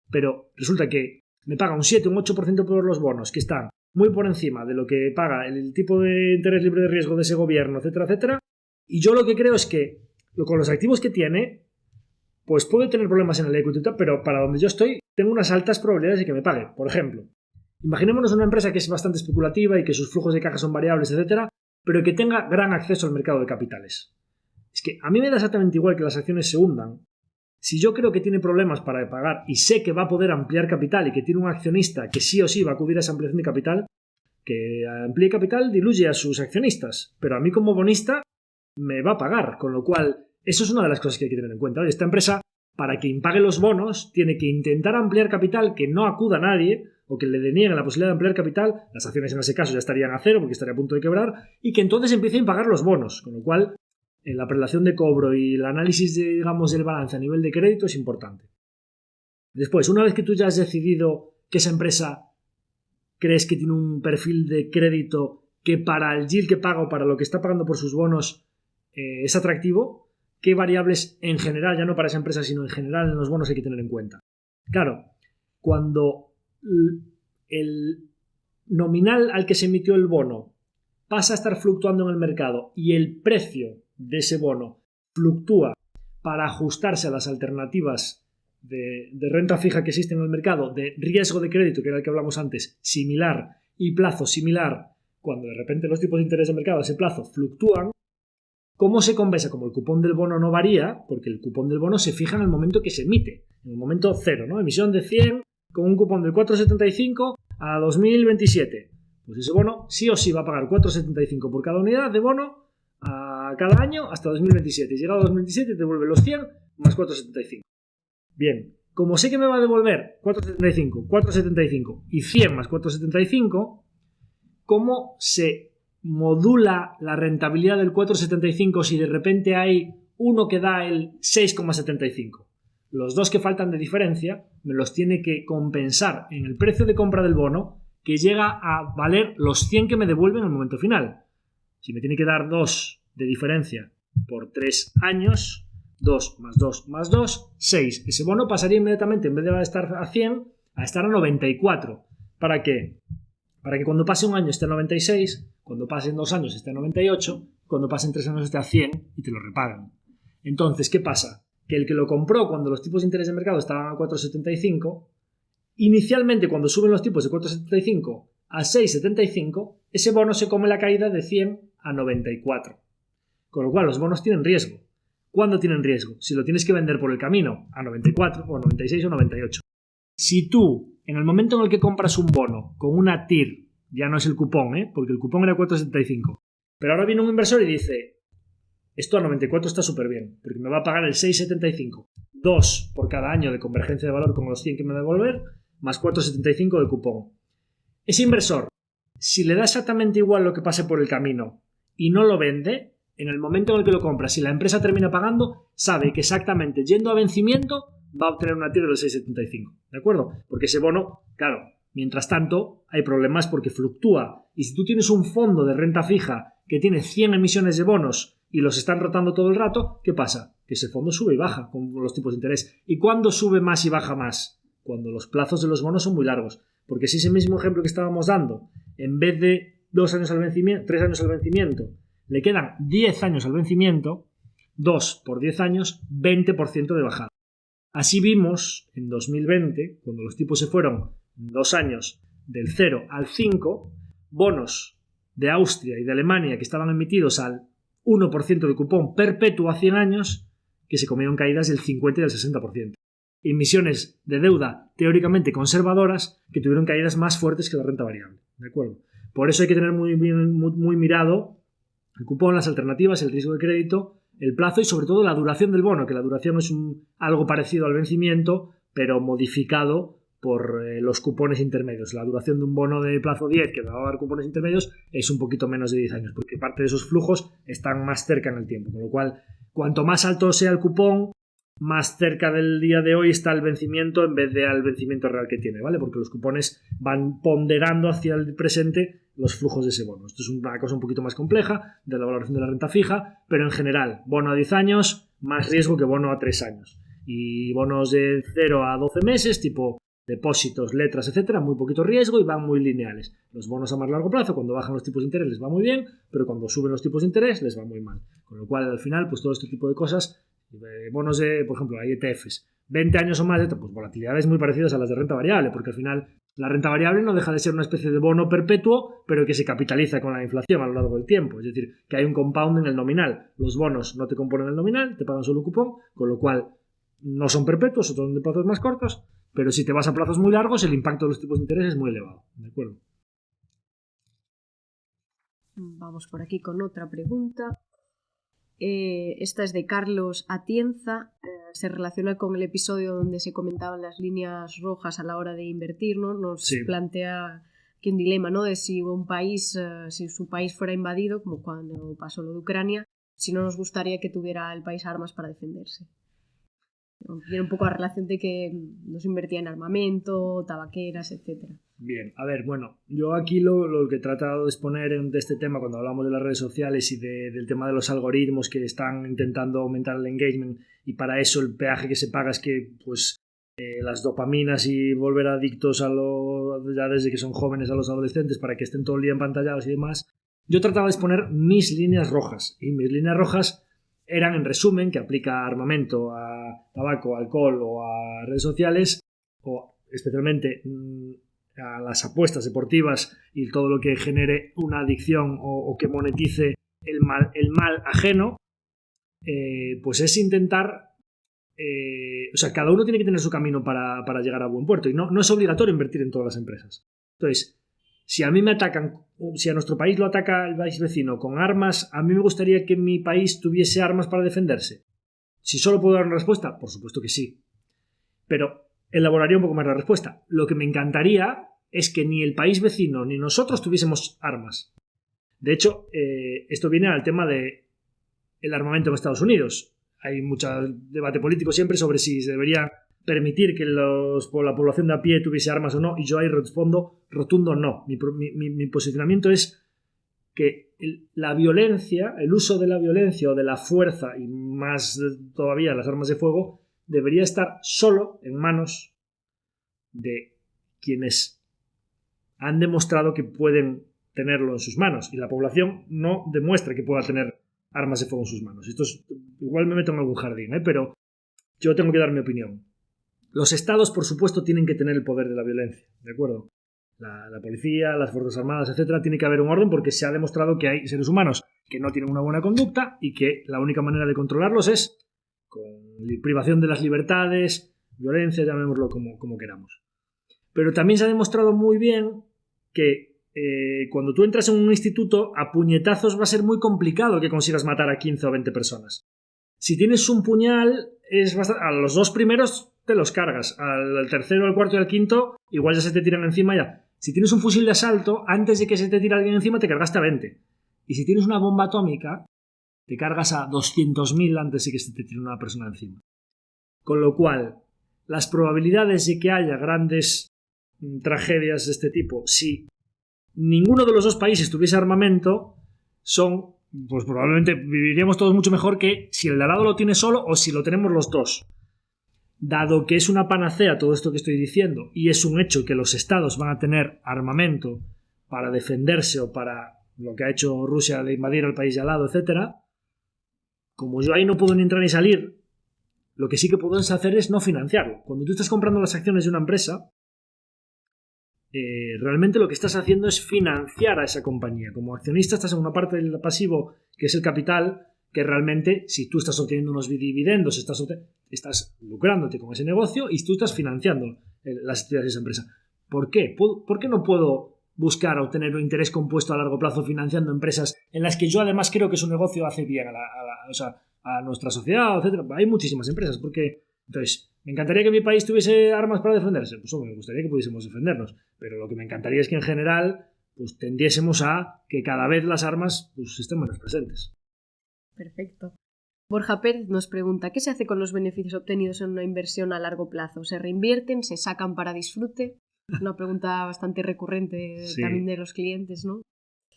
pero resulta que me paga un 7 o un 8% por los bonos que están muy por encima de lo que paga el tipo de interés libre de riesgo de ese gobierno, etcétera, etcétera. Y yo lo que creo es que con los activos que tiene, pues puede tener problemas en el equity, pero para donde yo estoy, tengo unas altas probabilidades de que me pague. Por ejemplo, imaginémonos una empresa que es bastante especulativa y que sus flujos de caja son variables, etcétera, pero que tenga gran acceso al mercado de capitales. Es que a mí me da exactamente igual que las acciones se hundan. Si yo creo que tiene problemas para pagar y sé que va a poder ampliar capital y que tiene un accionista que sí o sí va a acudir a esa ampliación de capital, que amplíe capital diluye a sus accionistas, pero a mí como bonista me va a pagar, con lo cual eso es una de las cosas que hay que tener en cuenta. Esta empresa, para que impague los bonos, tiene que intentar ampliar capital, que no acuda a nadie o que le denieguen la posibilidad de ampliar capital. Las acciones en ese caso ya estarían a cero porque estaría a punto de quebrar, y que entonces empiece a impagar los bonos, con lo cual la prelación de cobro y el análisis del balance a nivel de crédito es importante. Después, una vez que tú ya has decidido que esa empresa crees que tiene un perfil de crédito que para el yield que paga o para lo que está pagando por sus bonos es atractivo, ¿qué variables en general, ya no para esa empresa, sino en general en los bonos hay que tener en cuenta? Claro, cuando el nominal al que se emitió el bono pasa a estar fluctuando en el mercado y el precio de ese bono fluctúa para ajustarse a las alternativas de renta fija que existen en el mercado, de riesgo de crédito, que era el que hablamos antes, similar, y plazo similar, cuando de repente los tipos de interés de mercado a ese plazo fluctúan, ¿cómo se compensa? Como el cupón del bono no varía, porque el cupón del bono se fija en el momento que se emite, en el momento cero, ¿no? Emisión de 100 con un cupón del 4,75 a 2027. Pues ese bono sí o sí va a pagar 4,75 por cada unidad de bono a cada año hasta 2027. Llegado a 2027 te devuelve los 100 más 4,75. Bien, como sé que me va a devolver 4,75, 4,75 y 100 más 4,75, ¿cómo se modula la rentabilidad del 4,75 si de repente hay uno que da el 6,75? Los dos que faltan de diferencia me los tiene que compensar en el precio de compra del bono, que llega a valer los 100 que me devuelven en el momento final. Si me tiene que dar 2 de diferencia por 3 años, 2 más 2 más 2, 6. Ese bono pasaría inmediatamente, en vez de estar a 100, a estar a 94. ¿Para qué? Para que cuando pase un año esté a 96, cuando pasen 2 años esté a 98, cuando pasen 3 años esté a 100 y te lo repagan. Entonces, ¿qué pasa? Que el que lo compró cuando los tipos de interés de mercado estaban a 4,75, inicialmente cuando suben los tipos de 4,75 a 6,75, ese bono se come la caída de 100 a 94. Con lo cual los bonos tienen riesgo. ¿Cuándo tienen riesgo? Si lo tienes que vender por el camino, a 94 o 96 o 98. Si tú, en el momento en el que compras un bono con una TIR, ya no es el cupón, porque el cupón era 4,75, pero ahora viene un inversor y dice, esto a 94 está súper bien, porque me va a pagar el 6,75, 2 por cada año de convergencia de valor con los 100 que me va a devolver, más 4,75 de cupón. Ese inversor, si le da exactamente igual lo que pase por el camino y no lo vende, en el momento en el que lo compra, si la empresa termina pagando, sabe que exactamente yendo a vencimiento va a obtener una TIR del 6,75, ¿de acuerdo? Porque ese bono, claro, mientras tanto hay problemas porque fluctúa, y si tú tienes un fondo de renta fija que tiene 100 emisiones de bonos y los están rotando todo el rato, ¿qué pasa? Que ese fondo sube y baja con los tipos de interés. ¿Y cuándo sube más y baja más? Cuando los plazos de los bonos son muy largos. Porque si ese mismo ejemplo que estábamos dando, en vez de 2 años al vencimiento, 3 años al vencimiento, le quedan 10 años al vencimiento, 2 por 10 años, 20% de bajada. Así vimos en 2020, cuando los tipos se fueron en 2 años del 0 al 5, bonos de Austria y de Alemania que estaban emitidos al 1% de cupón perpetuo a 100 años, que se comieron caídas del 50 y del 60%. Emisiones de deuda teóricamente conservadoras que tuvieron caídas más fuertes que la renta variable. ¿De acuerdo? Por eso hay que tener muy mirado el cupón, las alternativas, el riesgo de crédito, el plazo y sobre todo la duración del bono, que la duración es algo parecido al vencimiento, pero modificado por los cupones intermedios. La duración de un bono de plazo 10 que va a dar cupones intermedios es un poquito menos de 10 años, porque parte de esos flujos están más cerca en el tiempo, con lo cual cuanto más alto sea el cupón, más cerca del día de hoy está el vencimiento en vez de al vencimiento real que tiene, ¿vale? Porque los cupones van ponderando hacia el presente los flujos de ese bono. Esto es una cosa un poquito más compleja de la valoración de la renta fija, pero en general, bono a 10 años, más riesgo que bono a 3 años. Y bonos de 0 a 12 meses, tipo depósitos, letras, etcétera, muy poquito riesgo y van muy lineales. Los bonos a más largo plazo, cuando bajan los tipos de interés les va muy bien, pero cuando suben los tipos de interés les va muy mal. Con lo cual, al final, pues todo este tipo de cosas, bonos de, por ejemplo, hay ETFs, 20 años o más, pues volatilidades muy parecidas a las de renta variable, porque al final la renta variable no deja de ser una especie de bono perpetuo, pero que se capitaliza con la inflación a lo largo del tiempo. Es decir, que hay un compound en el nominal. Los bonos no te componen el nominal, te pagan solo un cupón, con lo cual no son perpetuos, son de plazos más cortos, pero si te vas a plazos muy largos, el impacto de los tipos de interés es muy elevado. ¿De acuerdo? Vamos por aquí con otra pregunta. Esta es de Carlos Atienza. Se relaciona con el episodio donde se comentaban las líneas rojas a la hora de invertir, ¿no? Nos plantea aquí un dilema, ¿no? De si un país, si su país fuera invadido, como cuando pasó lo de Ucrania, si no nos gustaría que tuviera el país armas para defenderse. Tiene un poco la relación de que nos invertía en armamento, tabaqueras, etcétera. Bien, a ver, bueno, yo aquí lo que he tratado de exponer de este tema cuando hablamos de las redes sociales y del tema de los algoritmos que están intentando aumentar el engagement, y para eso el peaje que se paga es que pues las dopaminas y volver adictos ya desde que son jóvenes a los adolescentes para que estén todo el día empantallados y demás. Yo trataba de exponer mis líneas rojas, y mis líneas rojas eran, en resumen, que aplica a armamento, a tabaco, a alcohol o a redes sociales, o especialmente a las apuestas deportivas y todo lo que genere una adicción o que monetice el mal ajeno, pues es intentar... o sea, cada uno tiene que tener su camino para llegar a buen puerto, y no es obligatorio invertir en todas las empresas. Entonces, si a mí me atacan, si a nuestro país lo ataca el país vecino con armas, a mí me gustaría que mi país tuviese armas para defenderse. Si solo puedo dar una respuesta, por supuesto que sí. Pero elaboraría un poco más la respuesta. Lo que me encantaría es que ni el país vecino ni nosotros tuviésemos armas. De hecho, esto viene al tema del armamento en Estados Unidos. Hay mucho debate político siempre sobre si se debería permitir que la población de a pie tuviese armas o no, y yo ahí respondo rotundo no. Mi posicionamiento es que la violencia, el uso de la violencia o de la fuerza, y más todavía las armas de fuego, debería estar solo en manos de quienes han demostrado que pueden tenerlo en sus manos, y la población no demuestra que pueda tener armas de fuego en sus manos. Igual me meto en algún jardín, pero yo tengo que dar mi opinión. Los estados, por supuesto, tienen que tener el poder de la violencia, ¿de acuerdo? La policía, las fuerzas armadas, etcétera, tiene que haber un orden, porque se ha demostrado que hay seres humanos que no tienen una buena conducta y que la única manera de controlarlos es con privación de las libertades, violencia, llamémoslo como queramos. Pero también se ha demostrado muy bien que cuando tú entras en un instituto, a puñetazos va a ser muy complicado que consigas matar a 15 o 20 personas. Si tienes un puñal, a los dos primeros te los cargas, al tercero, al cuarto y al quinto igual ya se te tiran encima ya. Si tienes un fusil de asalto, antes de que se te tire alguien encima te cargaste a 20. Y si tienes una bomba atómica, te cargas a 200.000 antes de que se te tire una persona encima. Con lo cual, las probabilidades de que haya grandes tragedias de este tipo, si ninguno de los dos países tuviese armamento, son, pues probablemente viviríamos todos mucho mejor que si el de al lado lo tiene solo o si lo tenemos los dos. Dado que es una panacea todo esto que estoy diciendo, y es un hecho que los estados van a tener armamento para defenderse o para lo que ha hecho Rusia de invadir al país de al lado, etcétera, como yo ahí no puedo ni entrar ni salir, lo que sí que puedes hacer es no financiarlo. Cuando tú estás comprando las acciones de una empresa, realmente lo que estás haciendo es financiar a esa compañía. Como accionista estás en una parte del pasivo que es el capital, que realmente si tú estás obteniendo unos dividendos, estás lucrándote con ese negocio y tú estás financiando las actividades de esa empresa. ¿Por qué? ¿Por qué no puedo buscar obtener un interés compuesto a largo plazo financiando empresas en las que yo además creo que su negocio hace bien a nuestra sociedad, etcétera? Hay muchísimas empresas. Entonces, ¿me encantaría que mi país tuviese armas para defenderse? Pues me gustaría que pudiésemos defendernos, pero lo que me encantaría es que en general pues tendiésemos a que cada vez las armas pues estén menos presentes. Perfecto. Borja Pérez nos pregunta, ¿qué se hace con los beneficios obtenidos en una inversión a largo plazo? ¿Se reinvierten? ¿Se sacan para disfrute? Una pregunta bastante recurrente también de los clientes, ¿no?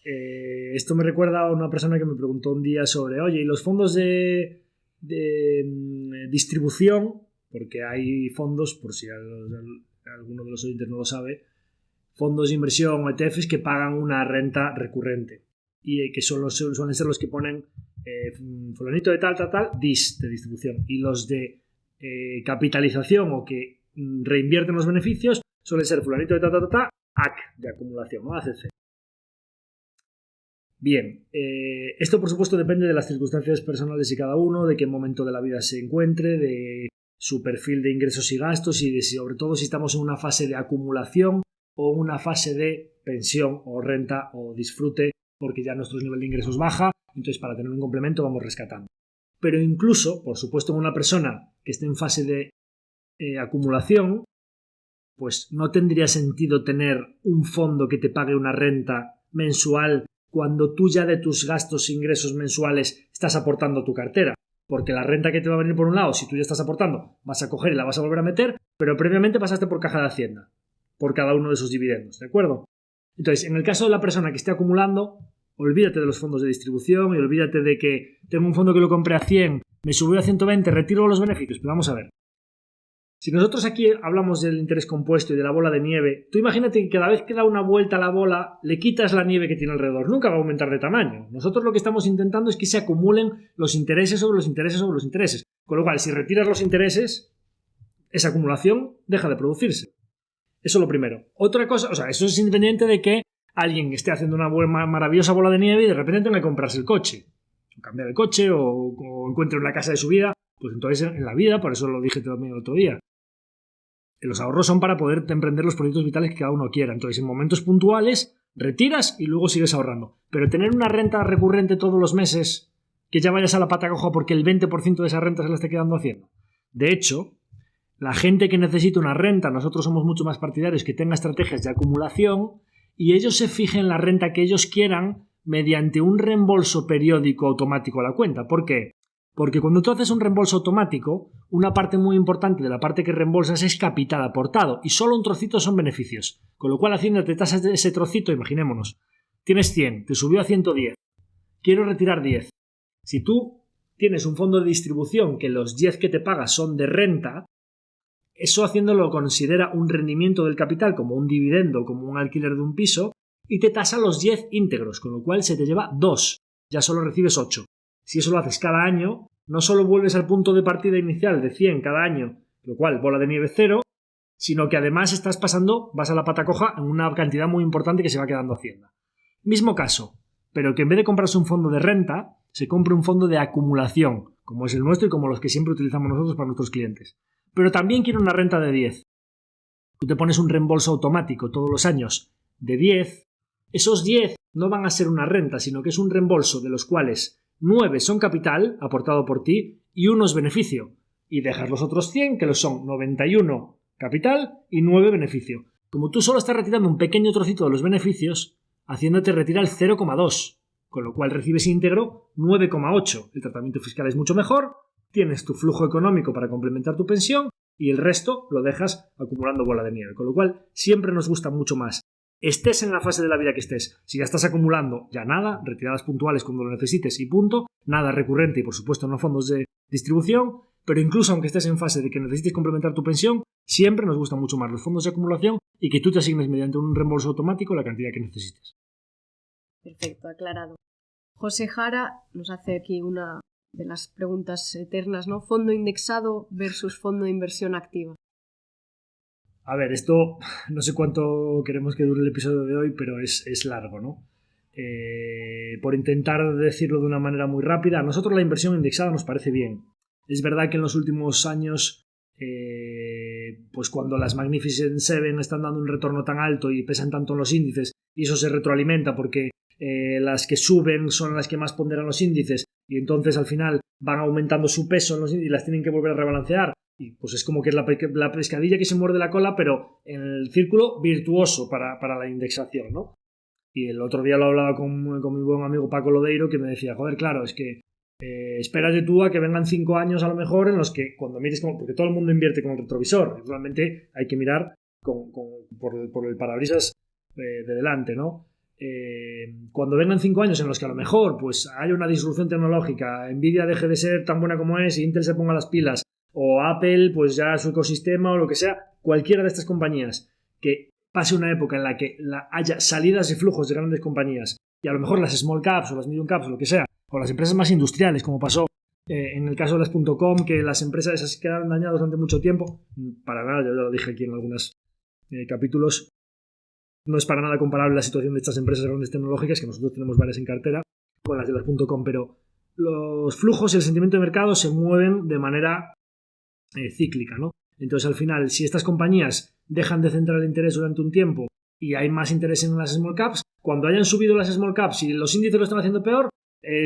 Esto me recuerda a una persona que me preguntó un día sobre, oye, ¿y los fondos de distribución porque hay fondos, por si alguno de los oyentes no lo sabe, fondos de inversión o ETFs que pagan una renta recurrente y que suelen ser los que ponen fulanito de tal, DIS de distribución, y los de capitalización o que reinvierten los beneficios suelen ser fulanito de tal, AC de acumulación, ¿no? ACC. Bien, esto por supuesto depende de las circunstancias personales de cada uno, de qué momento de la vida se encuentre, de su perfil de ingresos y gastos y de sobre todo si estamos en una fase de acumulación o en una fase de pensión o renta o disfrute porque ya nuestro nivel de ingresos baja, entonces para tener un complemento vamos rescatando. Pero incluso, por supuesto, en una persona que esté en fase de acumulación, pues no tendría sentido tener un fondo que te pague una renta mensual cuando tú ya de tus gastos e ingresos mensuales estás aportando a tu cartera. Porque la renta que te va a venir por un lado, si tú ya estás aportando, vas a coger y la vas a volver a meter, pero previamente pasaste por caja de Hacienda, por cada uno de esos dividendos, ¿de acuerdo? Entonces, en el caso de la persona que esté acumulando, olvídate de los fondos de distribución y olvídate de que tengo un fondo que lo compré a 100, me subió a 120, retiro los beneficios. Pero vamos a ver. Si nosotros aquí hablamos del interés compuesto y de la bola de nieve, tú imagínate que cada vez que da una vuelta a la bola, le quitas la nieve que tiene alrededor. Nunca va a aumentar de tamaño. Nosotros lo que estamos intentando es que se acumulen los intereses sobre los intereses sobre los intereses. Con lo cual, si retiras los intereses, esa acumulación deja de producirse. Eso es lo primero. Otra cosa, o sea, eso es independiente de que alguien esté haciendo una maravillosa bola de nieve y de repente tenga que comprarse el coche. O cambiar el coche o encuentre una casa de su vida. Pues entonces en la vida, por eso lo dije también el otro día, los ahorros son para poder emprender los proyectos vitales que cada uno quiera. Entonces, en momentos puntuales, retiras y luego sigues ahorrando. Pero tener una renta recurrente todos los meses, que ya vayas a la pata coja porque el 20% de esa renta se la esté quedando haciendo. De hecho, la gente que necesita una renta, nosotros somos mucho más partidarios que tenga estrategias de acumulación y ellos se fijen la renta que ellos quieran mediante un reembolso periódico automático a la cuenta. ¿Por qué? Porque cuando tú haces un reembolso automático, una parte muy importante de la parte que reembolsas es capital aportado y solo un trocito son beneficios. Con lo cual Hacienda te tasa ese trocito, imaginémonos. Tienes 100, te subió a 110. Quiero retirar 10. Si tú tienes un fondo de distribución que los 10 que te pagas son de renta, eso Hacienda lo considera un rendimiento del capital como un dividendo, como un alquiler de un piso, y te tasa los 10 íntegros, con lo cual se te lleva 2. Ya solo recibes 8. Si eso lo haces cada año, no solo vuelves al punto de partida inicial de 100 cada año, lo cual bola de nieve 0, sino que además vas a la pata coja en una cantidad muy importante que se va quedando Hacienda. Mismo caso, pero que en vez de comprarse un fondo de renta, se compre un fondo de acumulación, como es el nuestro y como los que siempre utilizamos nosotros para nuestros clientes. Pero también quiere una renta de 10. Tú te pones un reembolso automático todos los años de 10. Esos 10 no van a ser una renta, sino que es un reembolso de los cuales 9 son capital aportado por ti y 1 es beneficio. Y dejas los otros 100, que los son 91 capital y 9 beneficio. Como tú solo estás retirando un pequeño trocito de los beneficios, Hacienda te retira el 0,2, con lo cual recibes íntegro 9,8. El tratamiento fiscal es mucho mejor, tienes tu flujo económico para complementar tu pensión y el resto lo dejas acumulando bola de nieve. Con lo cual siempre nos gusta mucho más. Estés en la fase de la vida que estés, si ya estás acumulando, ya nada, retiradas puntuales cuando lo necesites y punto, nada recurrente y por supuesto no fondos de distribución, pero incluso aunque estés en fase de que necesites complementar tu pensión, siempre nos gustan mucho más los fondos de acumulación y que tú te asignes mediante un reembolso automático la cantidad que necesites. Perfecto, aclarado. José Jara nos hace aquí una de las preguntas eternas, ¿no? Fondo indexado versus fondo de inversión activa. A ver, esto no sé cuánto queremos que dure el episodio de hoy, pero es largo, ¿no? Por intentar decirlo de una manera muy rápida, a nosotros la inversión indexada nos parece bien. Es verdad que en los últimos años, pues cuando las Magnificent Seven están dando un retorno tan alto y pesan tanto en los índices, y eso se retroalimenta porque las que suben son las que más ponderan los índices y entonces al final van aumentando su peso en los índices y las tienen que volver a rebalancear. Y pues es como que es la pescadilla que se muerde la cola, pero en el círculo virtuoso para la indexación, ¿no? Y el otro día lo hablaba con mi buen amigo Paco Lodeiro, que me decía, joder, claro, es que espérate tú a que vengan 5 años a lo mejor en los que cuando mires, porque todo el mundo invierte con el retrovisor, realmente hay que mirar por el parabrisas de delante, ¿no? Cuando vengan 5 años en los que a lo mejor pues haya una disrupción tecnológica, Nvidia deje de ser tan buena como es y Intel se ponga las pilas o Apple, pues ya su ecosistema o lo que sea, cualquiera de estas compañías que pase una época en la que haya salidas y flujos de grandes compañías y a lo mejor las small caps o las medium caps o lo que sea, o las empresas más industriales, como pasó en el caso de las .com, que las empresas esas quedaron dañadas durante mucho tiempo, para nada, yo ya lo dije aquí en algunos capítulos, no es para nada comparable la situación de estas empresas grandes tecnológicas, que nosotros tenemos varias en cartera, con las de las .com, pero los flujos y el sentimiento de mercado se mueven de manera cíclica, ¿no? Entonces, al final, si estas compañías dejan de centrar el interés durante un tiempo y hay más interés en las small caps, cuando hayan subido las small caps y los índices lo están haciendo peor,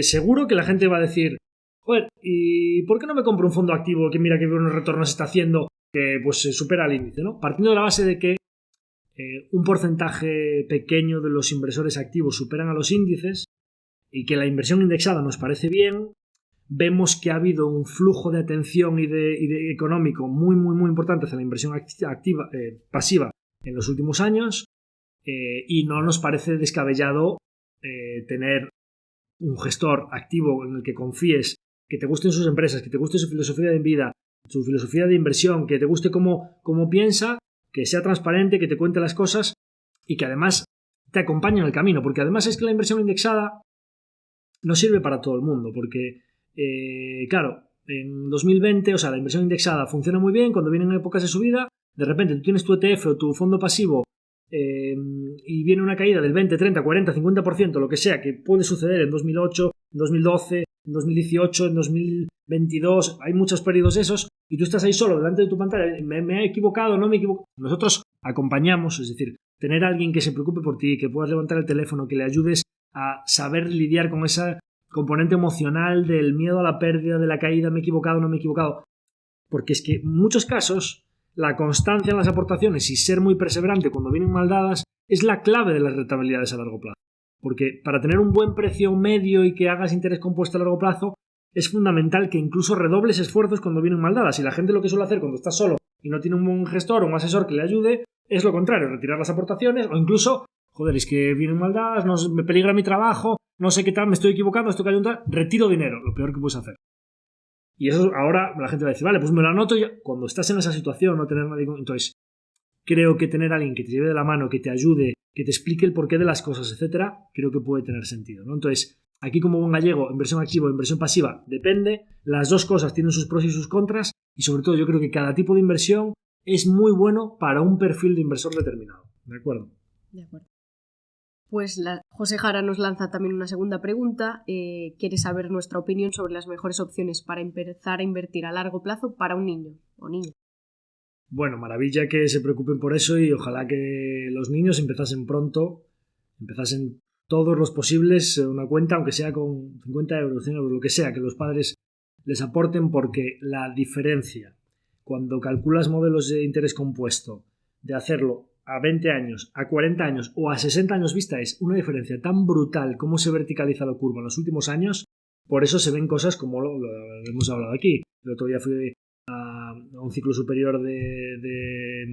seguro que la gente va a decir, joder, ¿y por qué no me compro un fondo activo que mira qué buenos retornos está haciendo, que pues supera el índice, ¿no? Partiendo de la base de que un porcentaje pequeño de los inversores activos superan a los índices y que la inversión indexada nos parece bien, vemos que ha habido un flujo de atención y de económico muy, muy, muy importante hacia la inversión pasiva en los últimos años, y no nos parece descabellado tener un gestor activo en el que confíes, que te gusten sus empresas, que te guste su filosofía de vida, su filosofía de inversión, que te guste cómo piensa, que sea transparente, que te cuente las cosas y que además te acompañe en el camino, porque además es que la inversión indexada no sirve para todo el mundo, porque claro, en 2020, o sea, la inversión indexada funciona muy bien cuando vienen épocas de subida, de repente tú tienes tu ETF o tu fondo pasivo y viene una caída del 20, 30, 40, 50%, lo que sea, que puede suceder en 2008, en 2012, en 2018, en 2022, hay muchos periodos esos, y tú estás ahí solo delante de tu pantalla, me he equivocado, no me he equivocado. Nosotros acompañamos, es decir, tener a alguien que se preocupe por ti, que puedas levantar el teléfono, que le ayudes a saber lidiar con esa componente emocional del miedo a la pérdida, de la caída, me he equivocado, no me he equivocado. Porque es que en muchos casos la constancia en las aportaciones y ser muy perseverante cuando vienen mal dadas es la clave de las rentabilidades a largo plazo. Porque para tener un buen precio medio y que hagas interés compuesto a largo plazo es fundamental que incluso redobles esfuerzos cuando vienen mal dadas. Y la gente lo que suele hacer cuando está solo y no tiene un buen gestor o un asesor que le ayude es lo contrario, retirar las aportaciones o incluso, joder, es que vienen mal dadas, no, me peligra mi trabajo, no sé qué tal, me estoy equivocando, estoy cayendo, retiro dinero, lo peor que puedes hacer. Y eso ahora la gente va a decir, vale, pues me lo anoto ya. Cuando estás en esa situación, no tener nadie. Entonces, creo que tener a alguien que te lleve de la mano, que te ayude, que te explique el porqué de las cosas, etcétera, creo que puede tener sentido, ¿no? Entonces, aquí como buen gallego, inversión activa o inversión pasiva, depende. Las dos cosas tienen sus pros y sus contras. Y sobre todo, yo creo que cada tipo de inversión es muy bueno para un perfil de inversor determinado. ¿De acuerdo? De acuerdo. Pues José Jara nos lanza también una segunda pregunta. Quiere saber nuestra opinión sobre las mejores opciones para empezar a invertir a largo plazo para un niño o niña. Bueno, maravilla que se preocupen por eso y ojalá que los niños empezasen pronto, empezasen todos los posibles una cuenta, aunque sea con 50 euros, 100 euros, lo que sea, que los padres les aporten, porque la diferencia cuando calculas modelos de interés compuesto de hacerlo a 20 años, a 40 años o a 60 años vista es una diferencia tan brutal como se verticaliza la curva en los últimos años. Por eso se ven cosas como lo hemos hablado aquí. El otro día fui a un ciclo superior de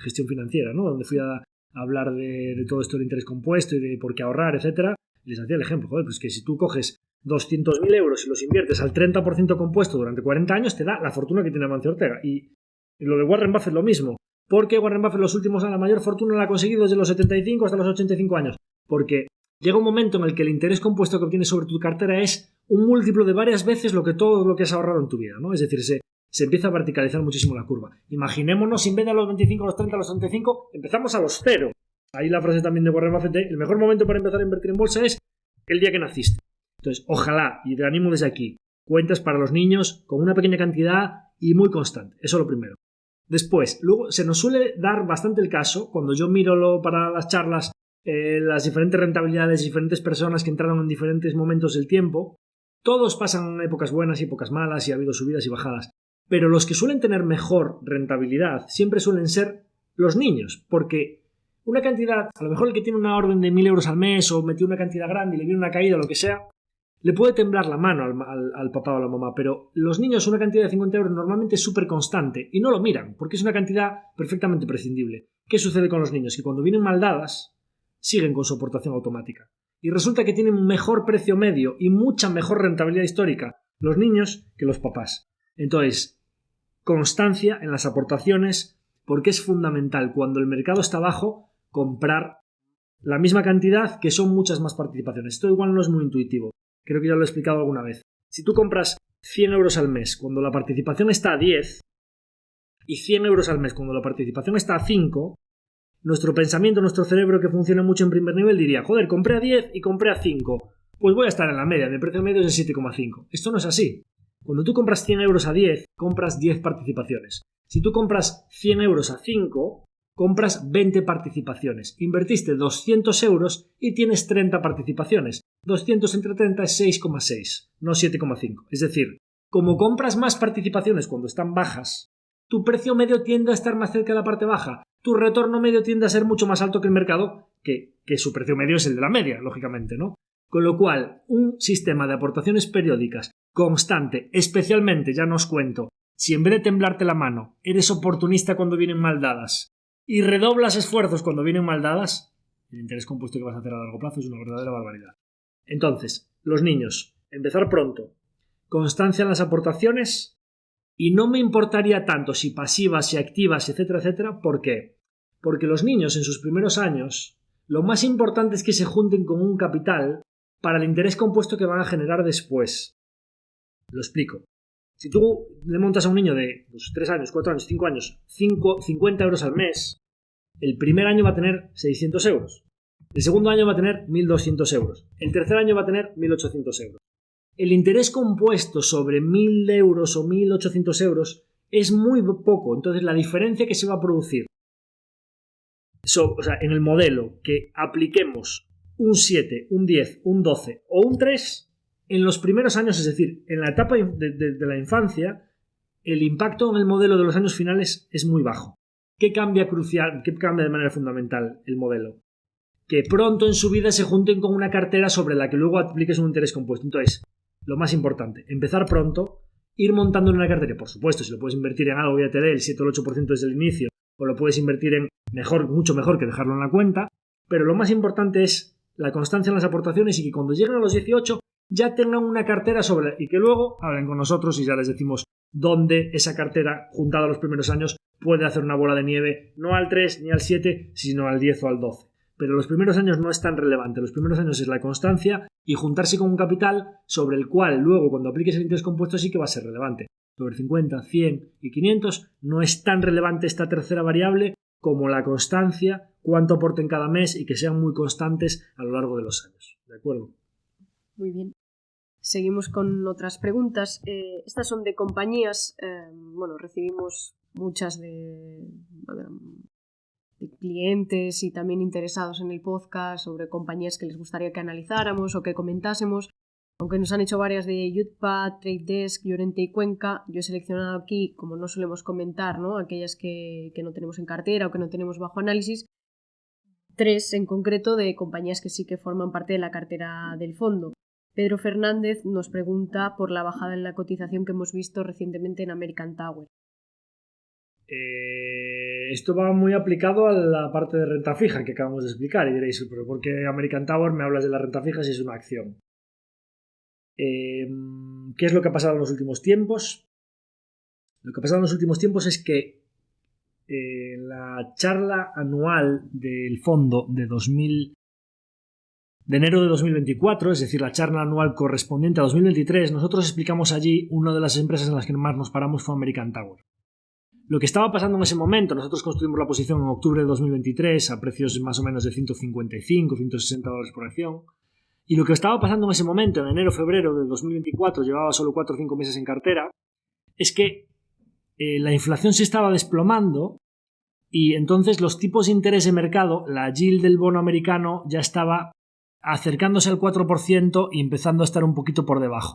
gestión financiera, ¿no? Donde fui a hablar de todo esto del interés compuesto y de por qué ahorrar, etcétera. Y les hacía el ejemplo, joder, pues que si tú coges 200.000 euros y los inviertes al 30% compuesto durante 40 años, te da la fortuna que tiene Amancio Ortega. Y lo de Warren Buffett lo mismo. ¿Por qué Warren Buffett los últimos años la mayor fortuna la ha conseguido desde los 75 hasta los 85 años? Porque llega un momento en el que el interés compuesto que obtienes sobre tu cartera es un múltiplo de varias veces todo lo que has ahorrado en tu vida, ¿no? Es decir, se empieza a verticalizar muchísimo la curva. Imaginémonos, en vez de a los 25, a los 30, a los 35, empezamos a los 0. Ahí la frase también de Warren Buffett, el mejor momento para empezar a invertir en bolsa es el día que naciste. Entonces, ojalá, y te animo desde aquí, cuentas para los niños con una pequeña cantidad y muy constante. Eso es lo primero. Después, luego se nos suele dar bastante el caso, cuando yo miro para las charlas, las diferentes rentabilidades, diferentes personas que entraron en diferentes momentos del tiempo, todos pasan épocas buenas y épocas malas y ha habido subidas y bajadas. Pero los que suelen tener mejor rentabilidad siempre suelen ser los niños, porque una cantidad, a lo mejor el que tiene una orden de 1.000 euros al mes o metió una cantidad grande y le viene una caída o lo que sea, le puede temblar la mano al papá o a la mamá, pero los niños una cantidad de 50 euros normalmente es súper constante y no lo miran, porque es una cantidad perfectamente prescindible. ¿Qué sucede con los niños? Que cuando vienen mal dadas, siguen con su aportación automática. Y resulta que tienen un mejor precio medio y mucha mejor rentabilidad histórica los niños que los papás. Entonces, constancia en las aportaciones, porque es fundamental cuando el mercado está bajo comprar la misma cantidad, que son muchas más participaciones. Esto igual no es muy intuitivo, creo que ya lo he explicado alguna vez. Si tú compras 100 euros al mes cuando la participación está a 10 y 100 euros al mes cuando la participación está a 5, nuestro pensamiento, nuestro cerebro, que funciona mucho en primer nivel, diría, joder, compré a 10 y compré a 5, pues voy a estar en la media, mi precio medio es de 7,5. Esto no es así. Cuando tú compras 100 euros a 10, compras 10 participaciones. Si tú compras 100 euros a 5, compras 20 participaciones. Invertiste 200 euros y tienes 30 participaciones. 200 entre 30 es 6,6, no 7,5. Es decir, como compras más participaciones cuando están bajas, tu precio medio tiende a estar más cerca de la parte baja. Tu retorno medio tiende a ser mucho más alto que el mercado, que su precio medio es el de la media, lógicamente, ¿no? Con lo cual, un sistema de aportaciones periódicas constante, especialmente, ya no os cuento, si en vez de temblarte la mano, eres oportunista cuando vienen mal dadas y redoblas esfuerzos cuando vienen mal dadas, el interés compuesto que vas a hacer a largo plazo es una verdadera barbaridad. Entonces, los niños, empezar pronto, constancia en las aportaciones, y no me importaría tanto si pasivas, si activas, etcétera, etcétera. ¿Por qué? Porque los niños en sus primeros años, lo más importante es que se junten con un capital para el interés compuesto que van a generar después. Lo explico. Si tú le montas a un niño de 3 años, 4 años, 5 años, 50 euros al mes, el primer año va a tener 600 euros. El segundo año va a tener 1.200 euros. El tercer año va a tener 1.800 euros. El interés compuesto sobre 1.000 euros o 1.800 euros es muy poco. Entonces la diferencia que se va a producir en el modelo que apliquemos un 7, un 10, un 12 o un 3, en los primeros años, es decir, en la etapa de la infancia, el impacto en el modelo de los años finales es muy bajo. ¿Qué cambia de manera fundamental el modelo? Que pronto en su vida se junten con una cartera sobre la que luego apliques un interés compuesto. Entonces, lo más importante, empezar pronto, ir montando en una cartera. Por supuesto, si lo puedes invertir en algo que ya te dé el 7 o el 8% desde el inicio, o lo puedes invertir en mucho mejor que dejarlo en la cuenta, pero lo más importante es la constancia en las aportaciones y que cuando lleguen a los 18 ya tengan una cartera y que luego hablen con nosotros y ya les decimos dónde esa cartera, juntada a los primeros años, puede hacer una bola de nieve, no al 3 ni al 7, sino al 10 o al 12. Pero los primeros años no es tan relevante. Los primeros años es la constancia y juntarse con un capital sobre el cual luego cuando apliques el interés compuesto sí que va a ser relevante. Sobre 50, 100 y 500 no es tan relevante esta tercera variable como la constancia, cuánto aporten cada mes y que sean muy constantes a lo largo de los años. ¿De acuerdo? Muy bien. Seguimos con otras preguntas. Estas son de compañías. Recibimos muchas de clientes y también interesados en el podcast sobre compañías que les gustaría que analizáramos o que comentásemos. Aunque nos han hecho varias de Yutpa, Trade Desk, Llorente y Cuenca, yo he seleccionado aquí, como no solemos comentar, ¿no?, aquellas que no tenemos en cartera o que no tenemos bajo análisis, 3 en concreto de compañías que sí que forman parte de la cartera del fondo. Pedro Fernández nos pregunta por la bajada en la cotización que hemos visto recientemente en American Tower. Esto va muy aplicado a la parte de renta fija que acabamos de explicar y diréis, pero ¿por qué American Tower me hablas de la renta fija si es una acción? ¿Qué es lo que ha pasado en los últimos tiempos? Lo que ha pasado en los últimos tiempos es que la charla anual del fondo de enero de 2024, es decir, la charla anual correspondiente a 2023, nosotros explicamos allí una de las empresas en las que más nos paramos fue American Tower. Lo que estaba pasando en ese momento, nosotros construimos la posición en octubre de 2023 a precios más o menos de 155, 160 dólares por acción. Y lo que estaba pasando en ese momento, en enero-febrero de 2024, llevaba solo 4 o 5 meses en cartera, es que la inflación se estaba desplomando y entonces los tipos de interés de mercado, la yield del bono americano ya estaba acercándose al 4% y empezando a estar un poquito por debajo.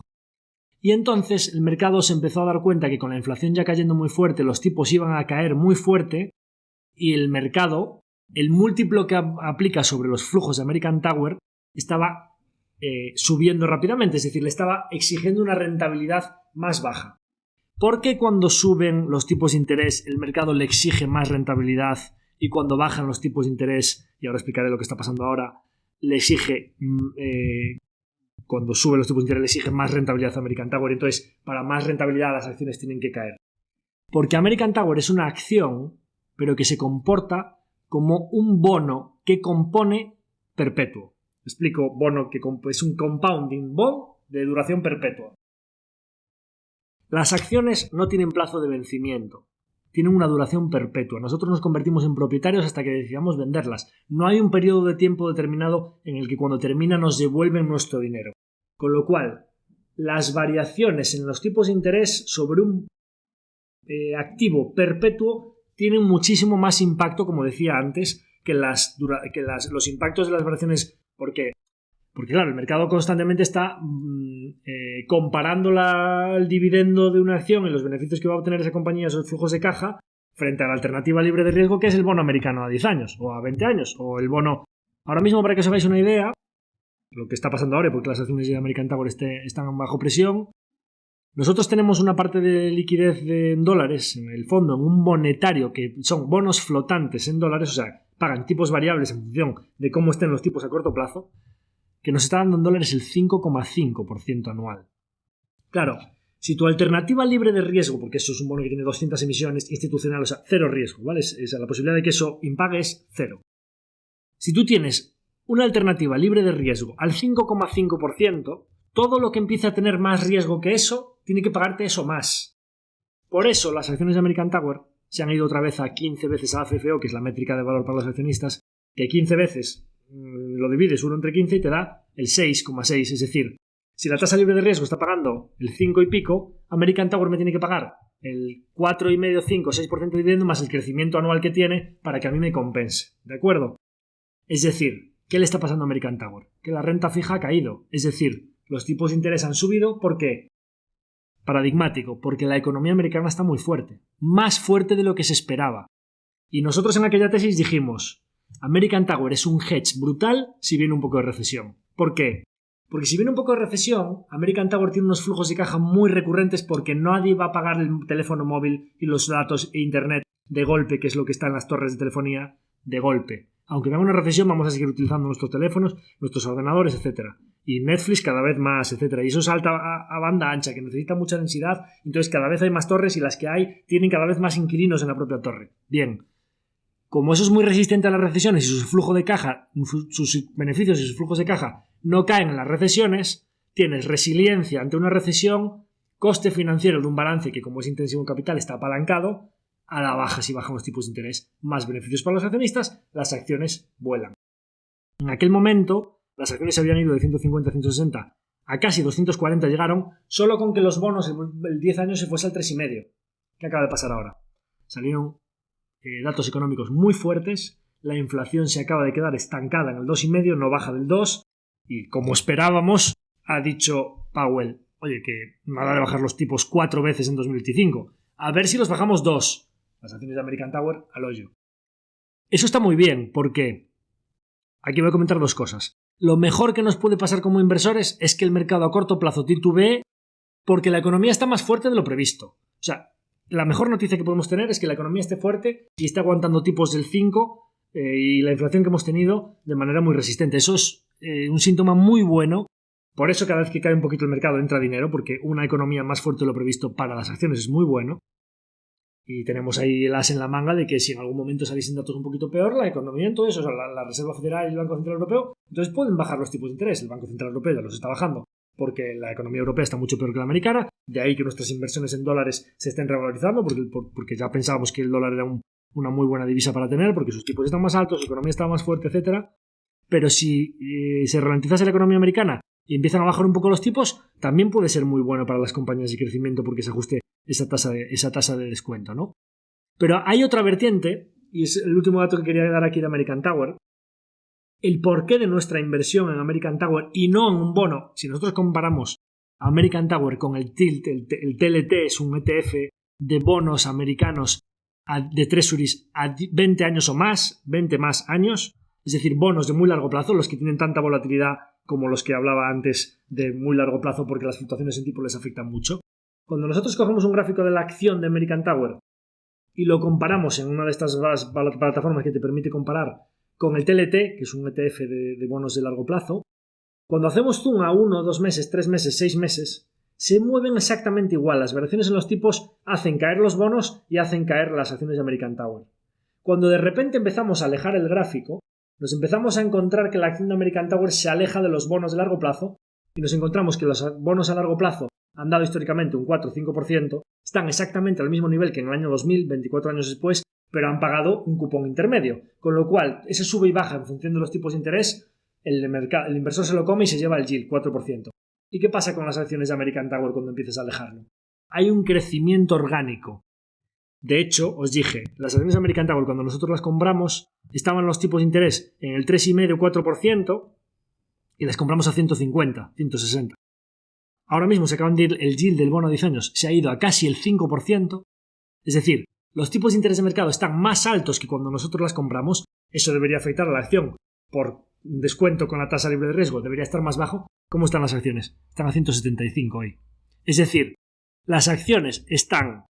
Y entonces el mercado se empezó a dar cuenta que con la inflación ya cayendo muy fuerte, los tipos iban a caer muy fuerte y el mercado, el múltiplo que aplica sobre los flujos de American Tower, estaba subiendo rápidamente, es decir, le estaba exigiendo una rentabilidad más baja. ¿Por qué cuando suben los tipos de interés el mercado le exige más rentabilidad y cuando bajan los tipos de interés, y ahora explicaré lo que está pasando ahora, le exige cuando suben los tipos de interés le exige más rentabilidad a American Tower, entonces para más rentabilidad las acciones tienen que caer? Porque American Tower es una acción, pero que se comporta como un bono que compone perpetuo. Explico, bono que es un compounding bond de duración perpetua. Las acciones no tienen plazo de vencimiento, tienen una duración perpetua. Nosotros nos convertimos en propietarios hasta que decidamos venderlas. No hay un periodo de tiempo determinado en el que cuando termina nos devuelven nuestro dinero. Con lo cual, las variaciones en los tipos de interés sobre un activo perpetuo tienen muchísimo más impacto, como decía antes, que los impactos de las variaciones. ¿Por qué? Porque claro, el mercado constantemente está comparando el dividendo de una acción y los beneficios que va a obtener esa compañía, esos flujos de caja, frente a la alternativa libre de riesgo que es el bono americano a 10 años o a 20 años, o el bono. Ahora mismo, para que os hagáis una idea, lo que está pasando ahora, porque las acciones de American Tower están bajo presión, nosotros tenemos una parte de liquidez en dólares en el fondo, en un monetario, que son bonos flotantes en dólares, o sea, pagan tipos variables en función de cómo estén los tipos a corto plazo, que nos está dando en dólares el 5,5% anual. Claro, si tu alternativa libre de riesgo, porque eso es un bono que tiene 200 emisiones, institucional, o sea, cero riesgo, ¿vale? La posibilidad de que eso impague es cero. Si tú tienes una alternativa libre de riesgo al 5,5%, todo lo que empiece a tener más riesgo que eso, tiene que pagarte eso más. Por eso las acciones de American Tower se han ido otra vez a 15 veces a AFFO, que es la métrica de valor para los accionistas, que 15 veces lo divides 1 entre 15 y te da el 6,6. Es decir, si la tasa libre de riesgo está pagando el 5 y pico, American Tower me tiene que pagar el 4,5, 5, 6% de dividendo más el crecimiento anual que tiene para que a mí me compense. ¿De acuerdo? Es decir, ¿qué le está pasando a American Tower? Que la renta fija ha caído. Es decir, los tipos de interés han subido. ¿Por qué? Paradigmático, porque la economía americana está muy fuerte. Más fuerte de lo que se esperaba. Y nosotros en aquella tesis dijimos: American Tower es un hedge brutal si viene un poco de recesión. ¿Por qué? Porque si viene un poco de recesión, American Tower tiene unos flujos de caja muy recurrentes porque nadie va a pagar el teléfono móvil y los datos e internet de golpe, que es lo que está en las torres de telefonía, de golpe. Aunque venga una recesión, vamos a seguir utilizando nuestros teléfonos, nuestros ordenadores, etc. Y Netflix cada vez más, etc. Y eso es alta a banda ancha, que necesita mucha densidad, entonces cada vez hay más torres y las que hay tienen cada vez más inquilinos en la propia torre. Bien. Como eso es muy resistente a las recesiones y su flujo de caja, sus beneficios y sus flujos de caja no caen en las recesiones, tienes resiliencia ante una recesión, coste financiero de un balance que, como es intensivo en capital, está apalancado, a la baja si bajan los tipos de interés, más beneficios para los accionistas, las acciones vuelan. En aquel momento, las acciones se habían ido de 150 a 160 a casi 240 llegaron, solo con que los bonos el 10 años se fuese al 3,5. ¿Qué acaba de pasar ahora? Salieron datos económicos muy fuertes, la inflación se acaba de quedar estancada en el 2,5, no baja del 2, y como esperábamos, ha dicho Powell, oye, que nada de bajar los tipos 4 veces en 2025, a ver si los bajamos 2. Las acciones de American Tower al hoyo. Eso está muy bien, porque aquí voy a comentar 2 cosas. Lo mejor que nos puede pasar como inversores es que el mercado a corto plazo titubee porque la economía está más fuerte de lo previsto. O sea, la mejor noticia que podemos tener es que la economía esté fuerte y está aguantando tipos del 5 y la inflación que hemos tenido de manera muy resistente. Eso es un síntoma muy bueno. Por eso cada vez que cae un poquito el mercado entra dinero, porque una economía más fuerte de lo previsto para las acciones es muy bueno. Y tenemos ahí el as en la manga de que si en algún momento saliesen datos un poquito peor, la economía entonces, o sea, la Reserva Federal y el Banco Central Europeo, entonces pueden bajar los tipos de interés. El Banco Central Europeo ya los está bajando porque la economía europea está mucho peor que la americana, de ahí que nuestras inversiones en dólares se estén revalorizando, porque ya pensábamos que el dólar era una muy buena divisa para tener, porque sus tipos están más altos, su economía está más fuerte, etc. Pero si se ralentizase la economía americana y empiezan a bajar un poco los tipos, también puede ser muy bueno para las compañías de crecimiento porque se ajuste esa tasa de descuento, ¿no? Pero hay otra vertiente, y es el último dato que quería dar aquí de American Tower, el porqué de nuestra inversión en American Tower y no en un bono. Si nosotros comparamos American Tower con el TILT, el TLT es un ETF de bonos americanos de treasuries a 20 años o más, 20 más años, es decir, bonos de muy largo plazo, los que tienen tanta volatilidad como los que hablaba antes de muy largo plazo porque las fluctuaciones en tipo les afectan mucho. Cuando nosotros cogemos un gráfico de la acción de American Tower y lo comparamos en una de estas plataformas que te permite comparar con el TLT, que es un ETF de bonos de largo plazo, cuando hacemos zoom a 1, 2 meses, 3 meses, 6 meses, se mueven exactamente igual. Las variaciones en los tipos hacen caer los bonos y hacen caer las acciones de American Tower. Cuando de repente empezamos a alejar el gráfico, nos empezamos a encontrar que la acción de American Tower se aleja de los bonos de largo plazo y nos encontramos que los bonos a largo plazo han dado históricamente un 4 o 5%, están exactamente al mismo nivel que en el año 2000, 24 años después, pero han pagado un cupón intermedio. Con lo cual, ese sube y baja en función de los tipos de interés, el inversor se lo come y se lleva el yield, 4%. ¿Y qué pasa con las acciones de American Tower cuando empiezas a alejarlo? Hay un crecimiento orgánico. De hecho, os dije, las acciones de American Tower cuando nosotros las compramos estaban los tipos de interés en el 3,5-4% y las compramos a 150, 160. Ahora mismo se acaban de ir, el yield del bono a 10 años se ha ido a casi el 5%, es decir, los tipos de interés de mercado están más altos que cuando nosotros las compramos. Eso debería afectar a la acción. Por descuento con la tasa libre de riesgo debería estar más bajo. ¿Cómo están las acciones? Están a 175 hoy. Es decir, las acciones están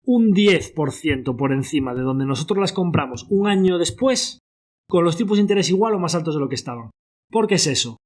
un 10% por encima de donde nosotros las compramos un año después, con los tipos de interés igual o más altos de lo que estaban. ¿Por qué es eso?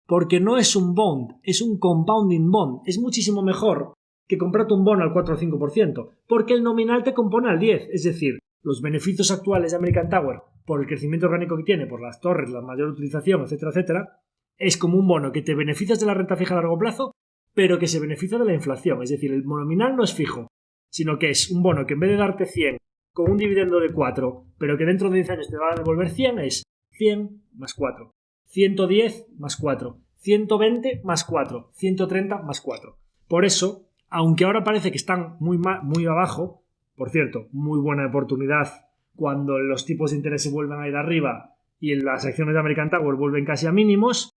Porque no es un bond, es un compounding bond. Es muchísimo mejor que comprarte un bono al 4 o 5%, porque el nominal te compone al 10%. Es decir, los beneficios actuales de American Tower, por el crecimiento orgánico que tiene, por las torres, la mayor utilización, etcétera, etcétera, es como un bono que te beneficias de la renta fija a largo plazo, pero que se beneficia de la inflación. Es decir, el nominal no es fijo, sino que es un bono que en vez de darte 100 con un dividendo de 4, pero que dentro de 10 años te va a devolver 100, es 100 más 4, 110 más 4, 120 más 4, 130 más 4. Por eso, aunque ahora parece que están muy abajo, por cierto, muy buena oportunidad cuando los tipos de interés se vuelven a ir arriba y las acciones de American Tower vuelven casi a mínimos,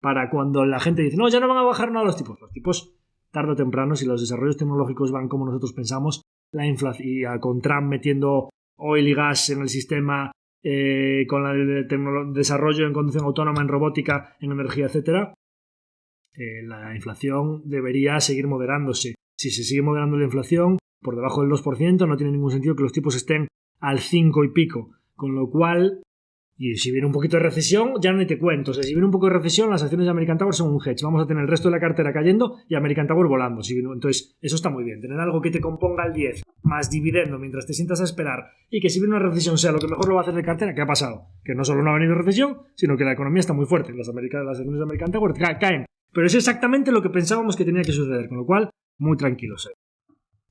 para cuando la gente dice, no, ya no van a bajar nada los tipos. Los tipos, tarde o temprano, si los desarrollos tecnológicos van como nosotros pensamos, la inflación, y con Trump metiendo oil y gas en el sistema, con el desarrollo en conducción autónoma, en robótica, en energía, etcétera, la inflación debería seguir moderándose. Si se sigue moderando la inflación por debajo del 2%, no tiene ningún sentido que los tipos estén al 5 y pico. Con lo cual, y si viene un poquito de recesión, ya no te cuento. O sea, si viene un poco de recesión, las acciones de American Tower son un hedge. Vamos a tener el resto de la cartera cayendo y American Tower volando. Entonces, eso está muy bien. Tener algo que te componga al 10 más dividendo mientras te sientas a esperar y que si viene una recesión sea lo que mejor lo va a hacer de cartera. ¿Qué ha pasado? Que no solo no ha venido recesión, sino que la economía está muy fuerte. Las acciones de American Tower caen. Pero es exactamente lo que pensábamos que tenía que suceder. Con lo cual, muy tranquilos.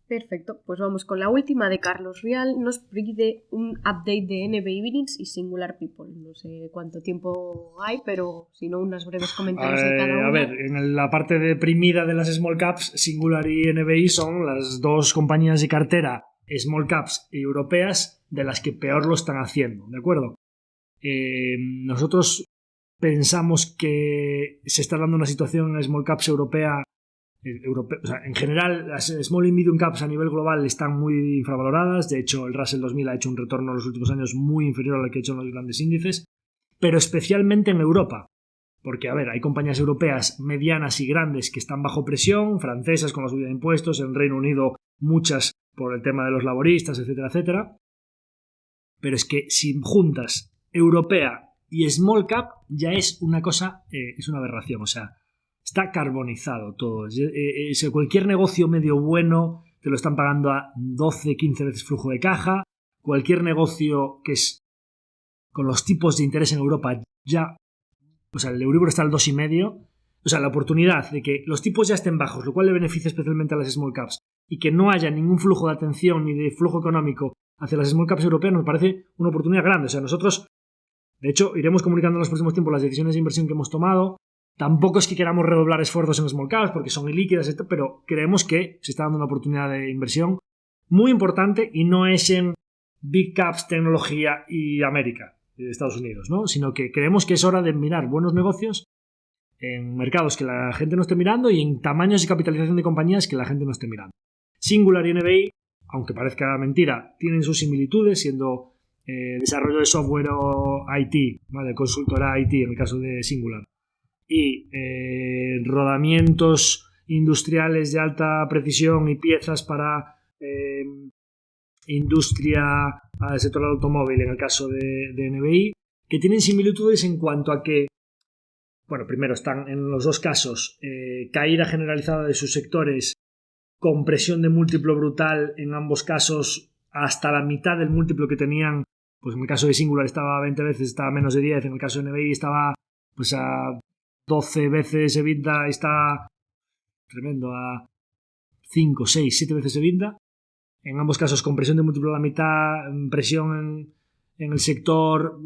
Perfecto, pues vamos con la última de Carlos Rial. Nos pide un update de NB Evenings y Singular People. No sé cuánto tiempo hay, pero si no, unos breves comentarios de cada uno. A ver, en la parte deprimida de las small caps, Singular y NBI son las dos compañías de cartera small caps europeas de las que peor lo están haciendo, ¿de acuerdo? Nosotros pensamos que se está dando una situación en small caps europea, o sea, en general las small y medium caps a nivel global están muy infravaloradas. De hecho, el Russell 2000 ha hecho un retorno en los últimos años muy inferior al que ha hecho en los grandes índices, pero especialmente en Europa, porque a ver, hay compañías europeas medianas y grandes que están bajo presión, francesas con la subida de impuestos, en Reino Unido muchas por el tema de los laboristas, etcétera, etcétera, pero es que si juntas europea y small cap ya es una cosa, es una aberración. O sea, está carbonizado todo. Cualquier negocio medio bueno te lo están pagando a 12, 15 veces flujo de caja. Cualquier negocio que es con los tipos de interés en Europa ya... O sea, el Euribor está al 2,5. O sea, la oportunidad de que los tipos ya estén bajos, lo cual le beneficia especialmente a las small caps, y que no haya ningún flujo de atención ni de flujo económico hacia las small caps europeas, nos parece una oportunidad grande. O sea, nosotros, de hecho, iremos comunicando en los próximos tiempos las decisiones de inversión que hemos tomado. Tampoco es que queramos redoblar esfuerzos en small caps porque son ilíquidas, pero creemos que se está dando una oportunidad de inversión muy importante y no es en big caps, tecnología y América, Estados Unidos, ¿no? Sino que creemos que es hora de mirar buenos negocios en mercados que la gente no esté mirando y en tamaños y capitalización de compañías que la gente no esté mirando. Singular y NBI, aunque parezca mentira, tienen sus similitudes, siendo desarrollo de software o IT, ¿vale? Consultora IT en el caso de Singular, y rodamientos industriales de alta precisión y piezas para industria al sector del automóvil en el caso de NBI, que tienen similitudes en cuanto a que bueno, primero están en los dos casos caída generalizada de sus sectores, compresión de múltiplo brutal en ambos casos, hasta la mitad del múltiplo que tenían. Pues en el caso de Singular estaba 20 veces, estaba menos de 10, en el caso de NBI estaba pues a 12 veces EBITDA, está tremendo, a 5, 6, 7 veces EBITDA. En ambos casos compresión de múltiplo a la mitad, presión en el sector,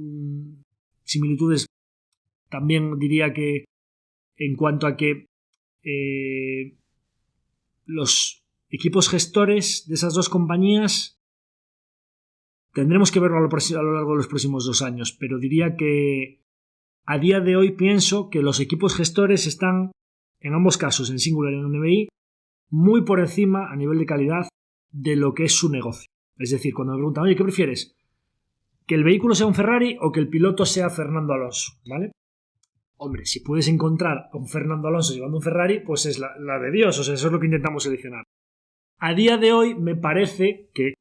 similitudes. También diría que en cuanto a que los equipos gestores de esas dos compañías tendremos que verlo a lo largo de los próximos 2 años, pero diría que a día de hoy pienso que los equipos gestores están, en ambos casos, en Singular y en NBI, muy por encima a nivel de calidad de lo que es su negocio. Es decir, cuando me preguntan, oye, ¿qué prefieres? ¿Que el vehículo sea un Ferrari o que el piloto sea Fernando Alonso? ¿Vale? Hombre, si puedes encontrar a un Fernando Alonso llevando un Ferrari, pues es la de Dios, o sea, eso es lo que intentamos seleccionar. A día de hoy me parece que,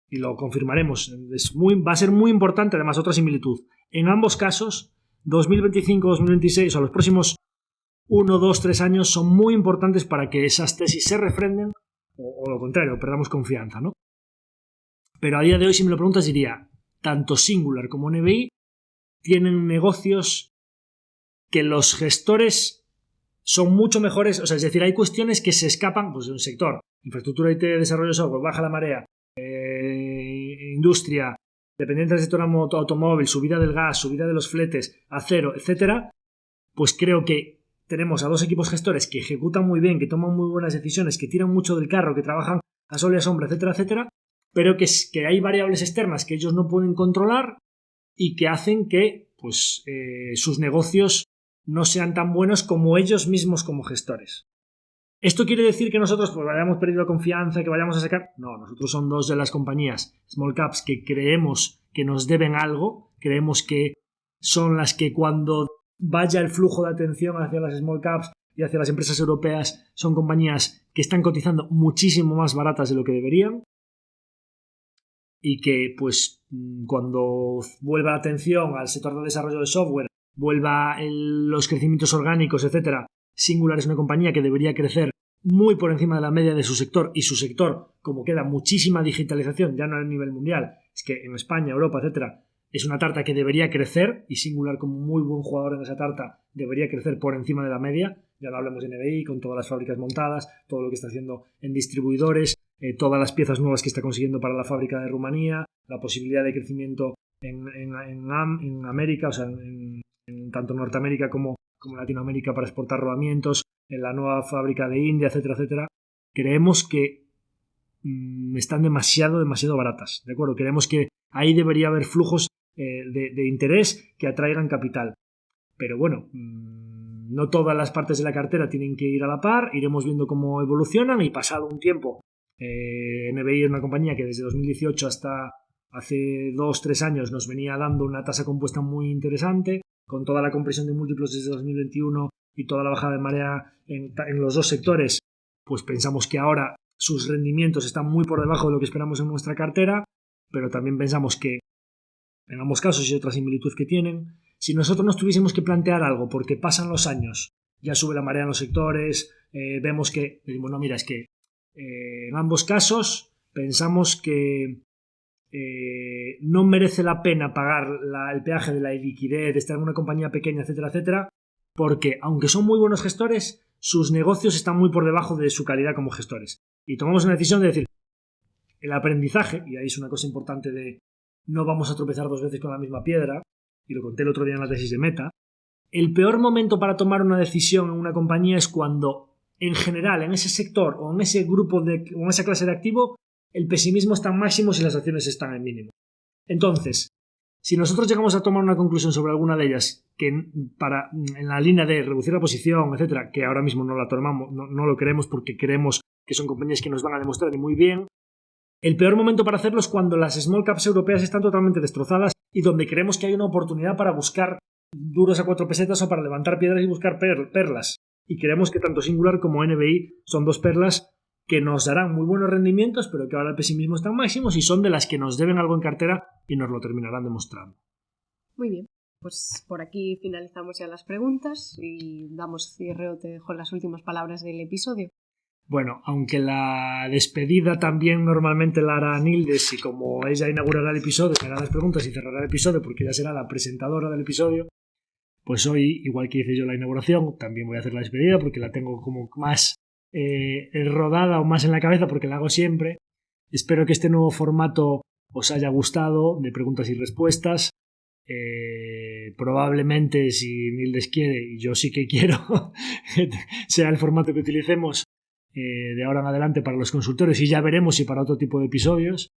y lo confirmaremos, va a ser muy importante, además, otra similitud. En ambos casos, 2025-2026, o sea, los próximos 1, 2, 3 años son muy importantes para que esas tesis se refrenden, o lo contrario, perdamos confianza, ¿no? Pero a día de hoy, si me lo preguntas, diría, tanto Singular como NBI tienen negocios que los gestores son mucho mejores, o sea, es decir, hay cuestiones que se escapan pues, de un sector, infraestructura IT, desarrollo de software, baja la marea, industria, dependiente del sector automóvil, subida del gas, subida de los fletes, acero, etcétera, pues creo que tenemos a dos equipos gestores que ejecutan muy bien, que toman muy buenas decisiones, que tiran mucho del carro, que trabajan a sol y a sombra, etcétera, etcétera, pero que hay variables externas que ellos no pueden controlar y que hacen que pues, sus negocios no sean tan buenos como ellos mismos como gestores. ¿Esto quiere decir que nosotros pues, hayamos perdido confianza, que vayamos a sacar? No, nosotros son dos de las compañías small caps que creemos que nos deben algo, creemos que son las que cuando vaya el flujo de atención hacia las small caps y hacia las empresas europeas son compañías que están cotizando muchísimo más baratas de lo que deberían y que pues cuando vuelva la atención al sector de desarrollo de software, vuelva los crecimientos orgánicos, etcétera, Singular es una compañía que debería crecer muy por encima de la media de su sector y su sector, como queda muchísima digitalización, ya no a nivel mundial, es que en España, Europa, etcétera, es una tarta que debería crecer y Singular como muy buen jugador en esa tarta debería crecer por encima de la media. Ya no hablemos de NBI con todas las fábricas montadas, todo lo que está haciendo en distribuidores, todas las piezas nuevas que está consiguiendo para la fábrica de Rumanía, la posibilidad de crecimiento en América, o sea, tanto Norteamérica como Latinoamérica para exportar rodamientos, en la nueva fábrica de India, etcétera, etcétera. Creemos que están demasiado baratas, ¿de acuerdo? Creemos que ahí debería haber flujos de interés que atraigan capital. Pero bueno, no todas las partes de la cartera tienen que ir a la par, iremos viendo cómo evolucionan y pasado un tiempo, NBI es una compañía que desde 2018 hasta hace 2-3 años nos venía dando una tasa compuesta muy interesante, con toda la compresión de múltiplos desde 2021 y toda la bajada de marea en los dos sectores, pues pensamos que ahora sus rendimientos están muy por debajo de lo que esperamos en nuestra cartera, pero también pensamos que en ambos casos y otra similitud que tienen, si nosotros nos tuviésemos que plantear algo porque pasan los años, ya sube la marea en los sectores, vemos que, bueno, mira, es que en ambos casos pensamos que no merece la pena pagar el peaje de la liquidez, de estar en una compañía pequeña, etcétera, etcétera, porque aunque son muy buenos gestores, sus negocios están muy por debajo de su calidad como gestores. Y tomamos una decisión de decir, el aprendizaje, y ahí es una cosa importante de no vamos a tropezar 2 veces con la misma piedra, y lo conté el otro día en la tesis de Meta, el peor momento para tomar una decisión en una compañía es cuando, en general, en ese sector o en ese grupo o en esa clase de activo, el pesimismo está en máximo y las acciones están en mínimo. Entonces, si nosotros llegamos a tomar una conclusión sobre alguna de ellas que en la línea de reducir la posición, etcétera, que ahora mismo no la tomamos, no lo queremos porque creemos que son compañías que nos van a demostrar y muy bien, el peor momento para hacerlo es cuando las small caps europeas están totalmente destrozadas y donde creemos que hay una oportunidad para buscar duros a 4 pesetas o para levantar piedras y buscar perlas. Y creemos que tanto Singular como NBI son 2 perlas que nos darán muy buenos rendimientos, pero que ahora el pesimismo está en máximos y son de las que nos deben algo en cartera y nos lo terminarán demostrando. Muy bien. Pues por aquí finalizamos ya las preguntas y damos cierre o te dejo las últimas palabras del episodio. Bueno, aunque la despedida también normalmente la hará Nildes y como ella inaugurará el episodio, hará las preguntas y cerrará el episodio porque ella será la presentadora del episodio, pues hoy, igual que hice yo la inauguración, también voy a hacer la despedida porque la tengo como más rodada o más en la cabeza porque la hago siempre. Espero que este nuevo formato os haya gustado, de preguntas y respuestas. Probablemente, si Nildes quiere, y yo sí que quiero, sea el formato que utilicemos de ahora en adelante para los consultorios, y ya veremos si para otro tipo de episodios.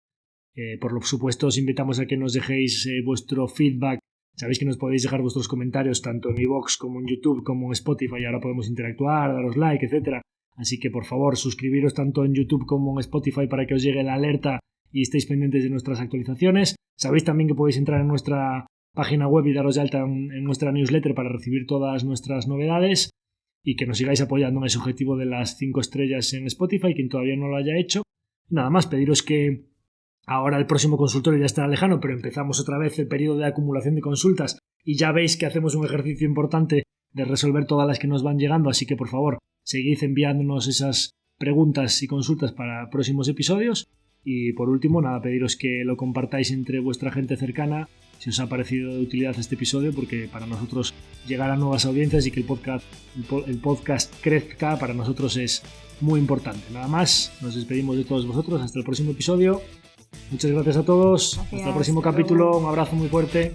Por supuesto, os invitamos a que nos dejéis vuestro feedback. Sabéis que nos podéis dejar vuestros comentarios tanto en iVoox como en YouTube como en Spotify, y ahora podemos interactuar, daros like, etc. Así que por favor suscribiros tanto en YouTube como en Spotify para que os llegue la alerta y estéis pendientes de nuestras actualizaciones. Sabéis también que podéis entrar en nuestra página web y daros de alta en nuestra newsletter para recibir todas nuestras novedades, y que nos sigáis apoyando en ese objetivo de las 5 estrellas en Spotify, quien todavía no lo haya hecho. Nada más, pediros que ahora el próximo consultorio ya estará lejano, pero empezamos otra vez el periodo de acumulación de consultas y ya veis que hacemos un ejercicio importante de resolver todas las que nos van llegando, así que por favor seguid enviándonos esas preguntas y consultas para próximos episodios. Y por último, nada, pediros que lo compartáis entre vuestra gente cercana si os ha parecido de utilidad este episodio, porque para nosotros llegar a nuevas audiencias y que el podcast crezca para nosotros es muy importante. Nada más, nos despedimos de todos vosotros hasta el próximo episodio. Muchas gracias a todos, hasta el próximo capítulo, un abrazo muy fuerte.